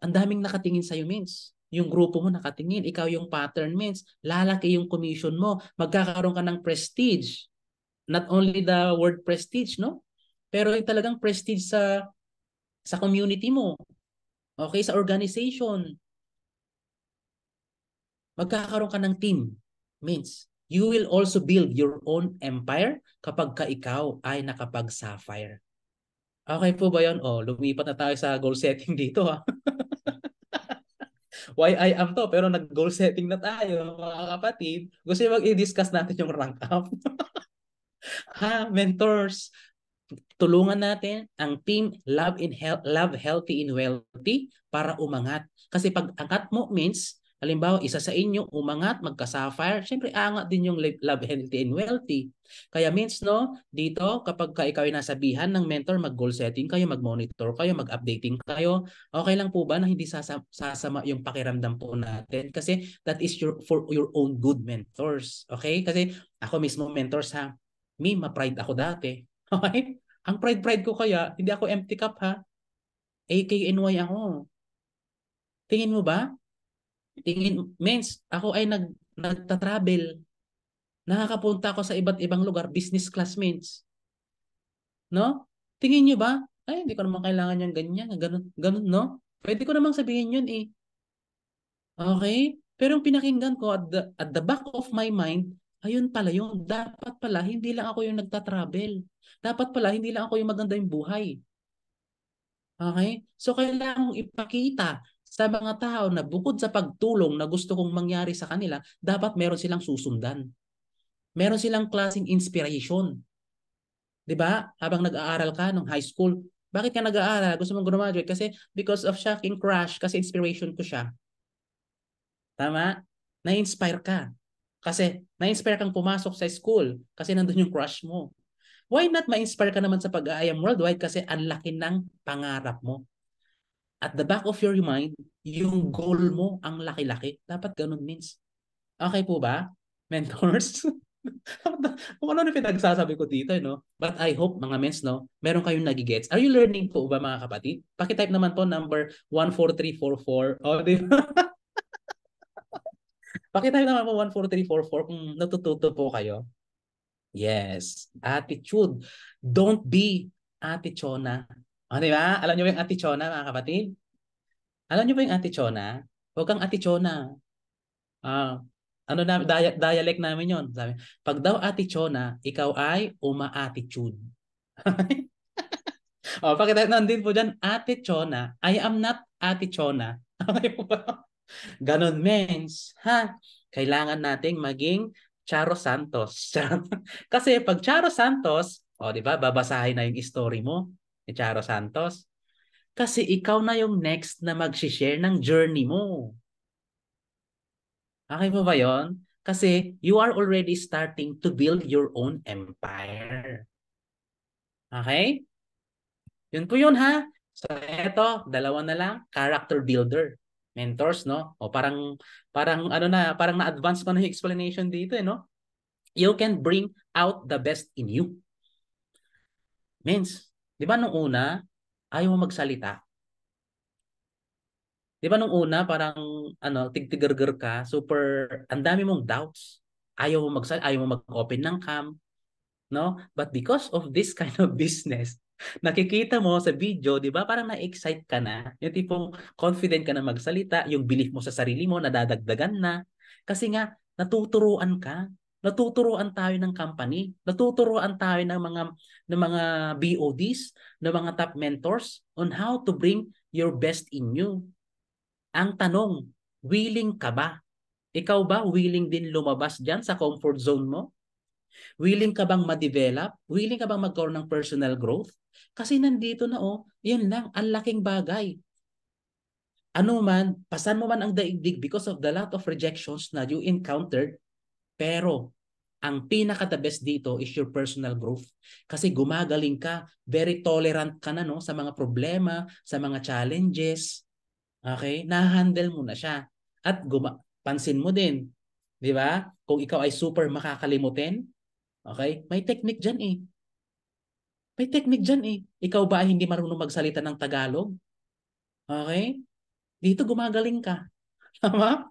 ang daming nakatingin sa'yo, means. Yung grupo mo nakatingin, ikaw yung pattern, means. Lalaki yung commission mo, magkakaroon ka ng prestige. Not only the word prestige, no? Pero yung talagang prestige sa community mo. Okay, sa organization. Magkakaroon ka ng team. Means, you will also build your own empire kapag ka ikaw ay nakapag-sapphire. Okay po ba yun? O, lumipat na tayo sa goal setting dito ha. Why I am to, pero nag-goal setting na tayo mga kapatid. Gusto nyo mag-i-discuss natin yung rank up? Ha, mentors, tulungan natin ang team love healthy and wealthy para umangat. Kasi pag angat mo means, halimbawa, isa sa inyo umangat, magka-sapphire, syempre angat din yung love healthy and wealthy. Kaya means, no, dito, kapag ikaw ay nasabihan ng mentor, mag-goal setting kayo, mag-monitor kayo, mag-updating kayo, okay lang po ba na hindi sasama yung pakiramdam po natin? Kasi that is for your own good, mentors. Okay? Kasi ako mismo, mentors ha, ma-pride ako dati. Okay? Ang pride-pride ko kaya, hindi ako empty cup ha. AKNY ako. Tingin mo ba? Means, ako ay nagta-travel. Nakakapunta ako sa iba't ibang lugar, business classmates. No? Tingin nyo ba? Ay, hindi ko naman kailangan yung ganyan. Ganun, ganun, no? Pwede ko namang sabihin yun eh. Okay? Pero yung pinakinggan ko at the back of my mind, ayun pala yun. Dapat pala, hindi lang ako yung nagta-travel. Dapat pala, hindi lang ako yung maganda yung buhay. Okay? So, kailangan kong ipakita sa mga tao na bukod sa pagtulong na gusto kong mangyari sa kanila, dapat meron silang susundan. Meron silang klaseng inspiration. 'Di ba? Habang nag-aaral ka nung high school, bakit ka nag-aaral? Gusto mong graduate kasi because of shocking crush, kasi inspiration ko siya. Tama? Na-inspire ka. Kasi na-inspire kang pumasok sa school kasi nandun yung crush mo. Why not ma-inspire ka naman sa pag-aayam worldwide kasi ang laki ng pangarap mo. At the back of your mind, yung goal mo ang laki-laki. Dapat ganun means. Okay po ba? Mentors? Kung ano na pinagsasabi ko dito, no? But I hope, mga mens, no? Meron kayong nagigets. Are you learning po ba, mga kapatid? Pakitype naman po number 14344. O, di ba? Pakitype naman po 14344 kung natututo po kayo. Yes. Attitude. Don't be Ate Chona. O, di ba? Alam niyo ba yung Ate Chona, mga kapatid? Alam niyo ba yung Ate Chona? Huwag kang Ate Chona. Ah, ano na, dialect namin yon. Sabi, pag daw Ate Chona, ikaw ay uma-attitude. Oh, pakita nandun po dyan, Ate Chona. I am not Ate Chona. Okay po ba? Ganon means, ha? Kailangan nating maging Charo Santos. Kasi pag Charo Santos, oh, di ba, babasahin na yung story mo ni Charo Santos. Kasi ikaw na yung next na mag-share ng journey mo. Okay po ba yon? Kasi you are already starting to build your own empire. Okay? Yun po yun ha. So eto, dalawa na lang, character builder. Mentors, no? O parang ano na, parang na-advance ko na yung explanation dito, eh, no? You can bring out the best in you. Means, 'di ba nung una, ayaw mo magsalita? 'Di ba nung una parang ano, tigtigargar ka, super ang dami mong doubts. Ayaw mo ayaw mo mag-open ng cam, no? But because of this kind of business, nakikita mo sa video, 'di ba? Parang na-excite ka na. Yung tipong confident ka na magsalita, yung belief mo sa sarili mo nadadagdagan na. Kasi nga natuturuan ka. Natuturuan tayo ng company, natuturuan tayo ng mga BODs, ng mga top mentors on how to bring your best in you. Ang tanong, willing ka ba? Ikaw ba willing din lumabas dyan sa comfort zone mo? Willing ka bang ma-develop? Willing ka bang magkaroon ng personal growth? Kasi nandito na yun lang, ang laking bagay. Ano man, pasan mo man ang daigdig because of the lot of rejections na you encountered, pero ang pinaka-the best dito is your personal growth. Kasi gumagaling ka, very tolerant ka na sa mga problema, sa mga challenges. Okay? Na-handle mo na siya. At pansin mo din, di ba? Kung ikaw ay super makakalimutin, okay? May technique dyan eh. May technique dyan eh. Ikaw ba ay hindi marunong magsalita ng Tagalog? Okay? Dito gumagaling ka. Tama?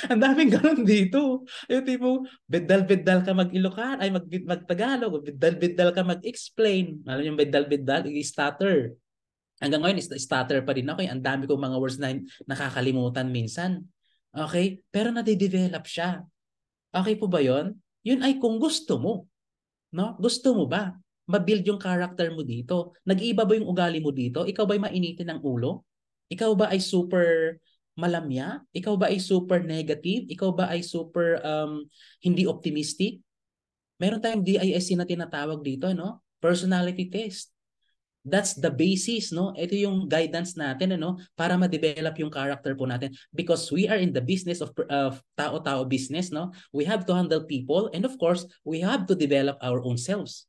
Ang daming ganun dito. Yung tipo, bedal-bedal ka mag-Ilocan, ay mag-Tagalog, bedal-bedal ka mag-explain. Alam yung bedal-bedal, i-stutter. Hanggang ngayon, stutter pa din ako. Ang dami kong mga words na nakakalimutan minsan. Okay? Pero nade-develop siya. Okay po ba yon? Yun ay kung gusto mo. No? Gusto mo ba? Ma-build yung character mo dito. Nag-iiba ba yung ugali mo dito? Ikaw ba'y mainitin ng ulo? Ikaw ba ay super malamya? Ikaw ba ay super negative? Ikaw ba ay super hindi optimistic? Meron tayong DISC na tinatawag dito, no? Personality test. That's the basis, no? Ito yung guidance natin, ano, para ma-develop yung character po natin. Because we are in the business of tao-tao business, no? We have to handle people, and of course, we have to develop our own selves.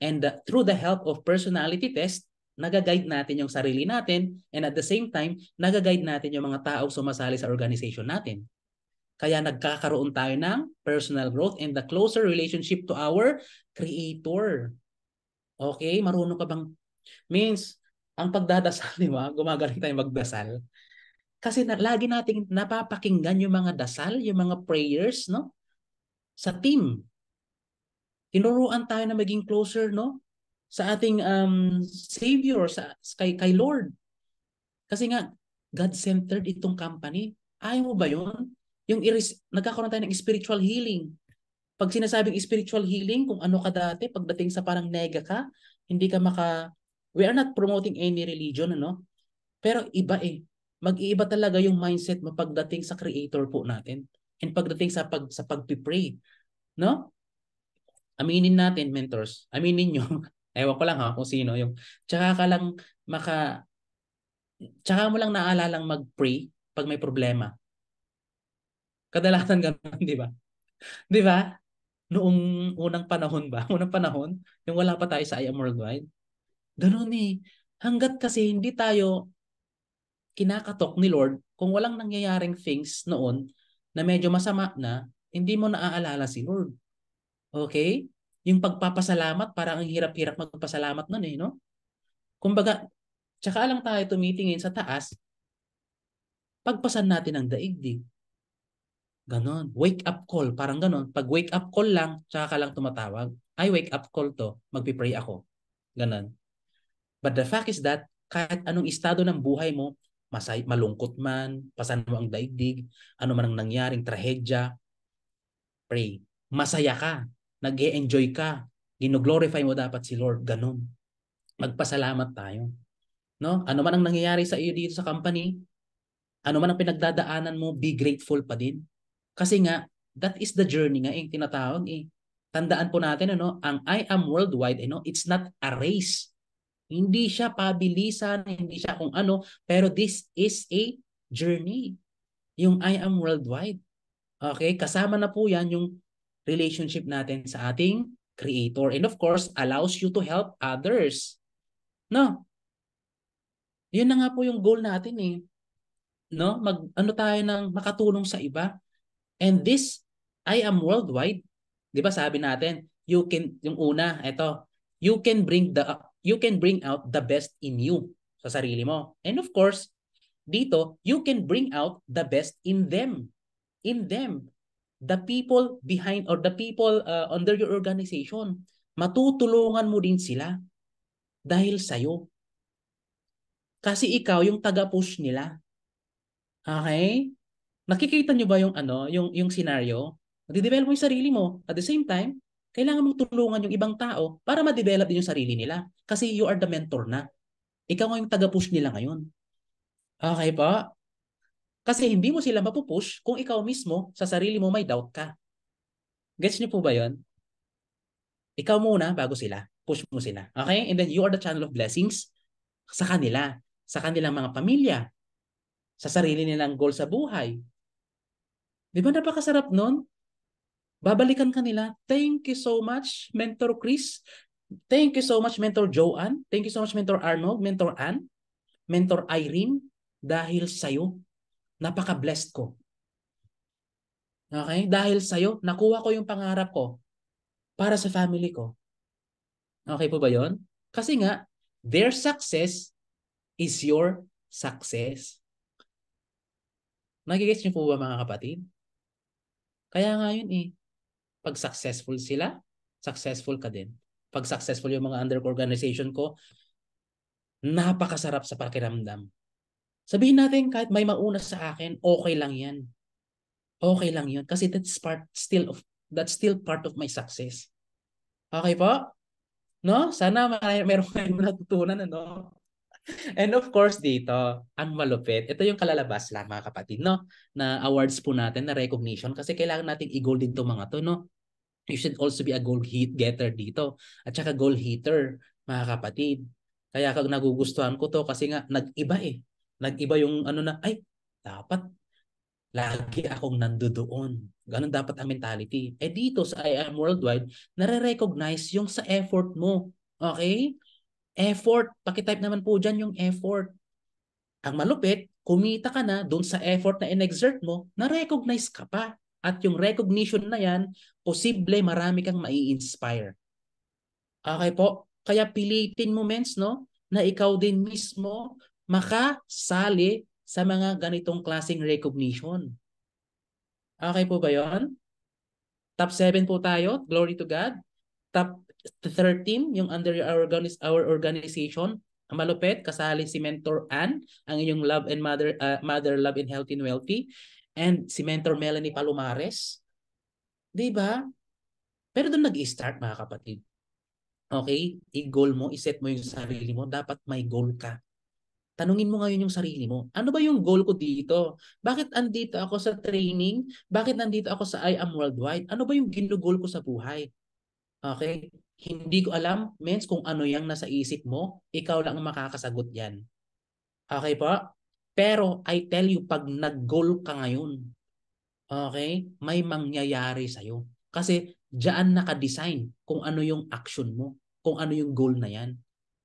And through the help of personality test, nagaguide natin yung sarili natin, and at the same time, nagaguide natin yung mga taong sumasali sa organization natin. Kaya nagkakaroon tayo ng personal growth and the closer relationship to our creator. Okay? Marunong ka bang means, ang pagdadasal, di ba? Gumagaling tayo magdasal. Kasi lagi nating napapakinggan yung mga dasal, yung mga prayers, no? Sa team. Tinuruan tayo na maging closer, no? Sa ating Savior, kay Lord. Kasi nga, God-centered itong company. Ayaw mo ba yun? Nagkakaroon tayo ng spiritual healing. Pag sinasabing spiritual healing, kung ano ka dati, pagdating sa parang nega ka, hindi ka we are not promoting any religion, ano? Pero iba eh. Mag-iiba talaga yung mindset mo pagdating sa creator po natin. And pagdating sa pag-pray. No? Aminin natin, mentors. Aminin nyo. Ewan ko lang ha, kung sino yung. Tsaka ka lang tsaka mo lang naalalang mag-pray pag may problema. Kadalasan ganun, di ba? Di ba? Noong unang panahon ba? Unang panahon, yung wala pa tayo sa I Am Worldwide. Ganun eh. Hanggat kasi hindi tayo kinakatok ni Lord, kung walang nangyayaring things noon na medyo masama na, hindi mo naaalala si Lord. Okay? Yung pagpapasalamat, parang ang hirap-hirap magpasalamat nun eh, no? Kumbaga, tsaka lang tayo tumitingin sa taas, pagpasan natin ang daigdig. Ganon. Wake up call. Parang ganon. Pag wake up call lang, tsaka ka lang tumatawag. Ay, wake up call to. Magpipray ako. Ganon. But the fact is that, kahit anong estado ng buhay mo, malungkot man, pasan mo ang daigdig, ano man ang nangyaring trahedya, pray. Masaya ka. Nag-e-enjoy ka. Gino-glorify mo dapat si Lord. Ganon. Magpasalamat tayo. No? Ano man ang nangyayari sa iyo dito sa company, ano man ang pinagdadaanan mo, be grateful pa din. Kasi nga, that is the journey nga yung tinatawag eh. Tandaan po natin, ang I Am Worldwide, it's not a race. Hindi siya pabilisan, hindi siya kung ano, pero this is a journey. Yung I Am Worldwide. Okay? Kasama na po yan yung relationship natin sa ating creator. And of course, allows you to help others. No? Yun na nga po yung goal natin eh. No? Ano tayo ng makatulong sa iba. And this, I Am Worldwide, di ba sabi natin, yung una, you can bring out the best in you sa sarili mo. And of course, dito, you can bring out the best in them. In them. The people behind or the people under your organization. Matutulungan mo din sila dahil sa'yo. Kasi ikaw yung taga-push nila. Okay? Nakikita nyo ba yung scenario? Nade-develop mo yung sarili mo. At the same time, kailangan mong tulungan yung ibang tao para ma-develop din yung sarili nila. Kasi you are the mentor na. Ikaw nga yung taga-push nila ngayon. Okay po? Kasi hindi mo sila mapupush kung ikaw mismo sa sarili mo may doubt ka. Gets niyo po ba yon? Ikaw muna bago sila. Push mo sila. Okay? And then you are the channel of blessings sa kanila, sa kanilang mga pamilya, sa sarili nilang goal sa buhay. Di ba napakasarap nun? Babalikan ka nila. Thank you so much, Mentor Chris. Thank you so much, Mentor Joanne. Thank you so much, Mentor Arnold, Mentor Ann, Mentor Irene. Dahil sa'yo, napaka-blessed ko. Okay? Dahil sa'yo, nakuha ko yung pangarap ko para sa family ko. Okay po ba yon? Kasi nga, their success is your success. Nagigets niyo po ba mga kapatid? Kaya nga yun eh. Pag successful sila, successful ka din. Pag successful yung mga under organization ko, napakasarap sa pakiramdam. Sabihin natin kahit may mauna sa akin, okay lang yan. Okay lang yun. Kasi that's still part of my success. Okay po? No? Sana meron kayong natutunan, ano? And of course dito, ang malupit, ito yung kalalabas lang mga kapatid, no? Na awards po natin, na recognition kasi kailangan nating i-goal din itong mga to, no? You should also be a goal getter dito at saka goal hitter, mga kapatid. Kaya kag nagugustuhan ko to kasi nga nag-iba eh. Nag-iba yung ano na, ay, dapat lagi akong nandoon. Ganun dapat ang mentality. Eh dito sa I Am Worldwide, nare-recognize yung sa effort mo. Okay? Effort. Pakitype naman po dyan yung effort. Ang malupit, kumita ka na doon sa effort na in-exert mo, na-recognize ka pa. At yung recognition na yan, posible marami kang mai-inspire. Okay po? Kaya pilitin mo, mens, no? Na ikaw din mismo makasali sa mga ganitong klaseng recognition. Okay po ba yon? Top 7 po tayo. Glory to God. Top 13, yung under our organization. Ang malupit, kasali si Mentor Ann, ang inyong love and mother love and healthy and wealthy. And si Mentor Melanie Palomares. Di ba? Pero doon nag-i-start mga kapatid. Okay? I-goal mo, i-set mo yung sarili mo. Dapat may goal ka. Tanungin mo ngayon yung sarili mo. Ano ba yung goal ko dito? Bakit andito ako sa training? Bakit nandito ako sa I Am Worldwide? Ano ba yung ginugol ko sa buhay? Okay? Hindi ko alam, mens, kung ano yung nasa isip mo. Ikaw lang ang makakasagot yan. Okay po? Pero I tell you, pag nag-goal ka ngayon, okay, may mangyayari sa'yo. Kasi diyan naka-design kung ano yung action mo, kung ano yung goal na yan.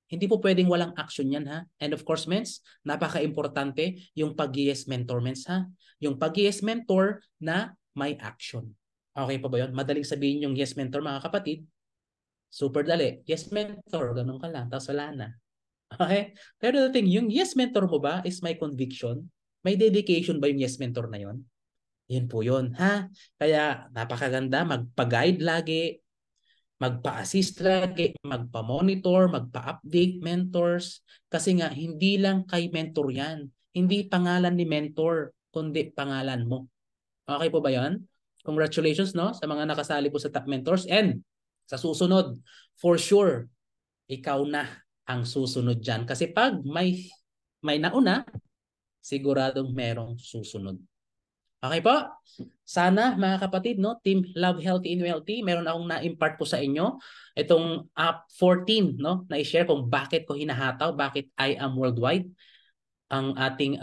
Hindi po pwedeng walang action yan, ha? And of course, mens, napaka-importante yung pag-yes mentor, mens, ha? Yung pag-yes mentor na may action. Okay pa ba yun? Madaling sabihin yung yes mentor, mga kapatid. Super dali. Yes mentor, ganun ka lang. Tapos wala na. Okay? Pero the thing, yung yes mentor mo ba is my conviction? May dedication ba yung yes mentor na yon? Yun po yun, ha? Kaya napakaganda, magpa-guide lagi, magpa-assist lagi, magpa-monitor, magpa-update mentors. Kasi nga, hindi lang kay mentor yan. Hindi pangalan ni mentor, kundi pangalan mo. Okay po ba yan? Congratulations, no? Sa mga nakasali po sa top mentors. And sa susunod, for sure, ikaw na ang susunod dyan. Kasi pag may nauna, siguradong merong susunod. Okay po? Sana mga kapatid, no, Team Love Healthy and Wealthy, meron akong na-impart po sa inyo itong app 14, no, na i-share kung bakit ko hinahataw, bakit I Am Worldwide ang ating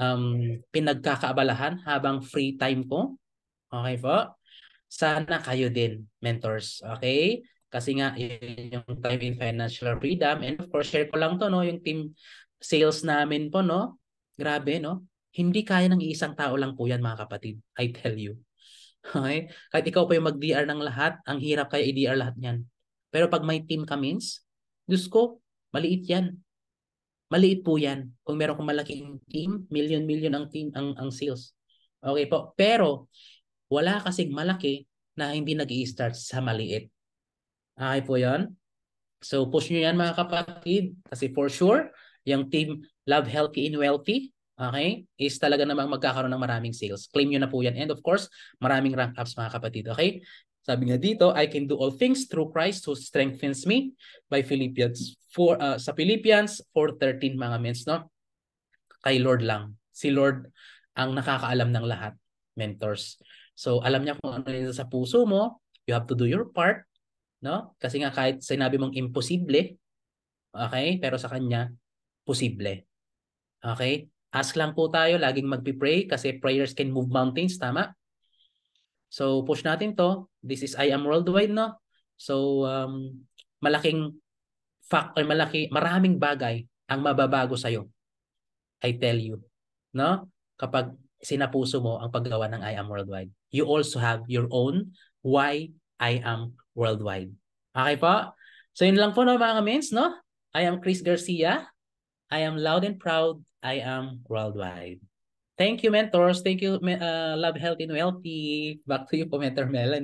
pinagkakaabalahan habang free time ko. Okay po? Sana kayo din, mentors. Okay? Kasi nga, yun yung time in financial freedom. And of course, share ko lang to, no? Yung team sales namin po, no? Grabe, no? Hindi kaya ng isang tao lang po yan, mga kapatid. I tell you. Okay? Kahit ikaw pa yung mag-DR ng lahat, ang hirap kaya i-DR lahat yan. Pero pag may team ka means, Diyos ko, maliit yan. Maliit po yan. Kung meron kong malaking team, million ang team, ang sales. Okay po. Pero, wala kasing malaki na hindi nag-i-start sa maliit. Okay po yan? So push nyo yan mga kapatid. Kasi for sure, yung team Love Healthy and Wealthy, okay, is talaga namang magkakaroon ng maraming sales. Claim nyo na po yan. And of course, maraming rank ups mga kapatid. Okay? Sabi nga dito, I can do all things through Christ who strengthens me by Philippians 4, sa Philippians 4:13 mga mens, no? Kay Lord lang. Si Lord ang nakakaalam ng lahat, mentors. So alam niya kung ano yung sa puso mo. You have to do your part, no? Kasi nga kahit sinabi mong imposible, okay? Pero sa kanya, posible. Okay? Ask lang po tayo, laging magpi-pray kasi prayers can move mountains, tama? So push natin to. This is I Am Worldwide, no? So malaking fact or maraming bagay ang mababago sa iyo. I tell you, no? Kapag sinapuso mo ang paggawa ng I Am Worldwide. You also have your own why I Am Worldwide. Okay po? So yun lang po no mga mins, no? I am Chris Garcia. I am loud and proud. I am worldwide. Thank you, mentors. Thank you, Love, Healthy, and Wealthy. Back to you po, Mentor Melanie.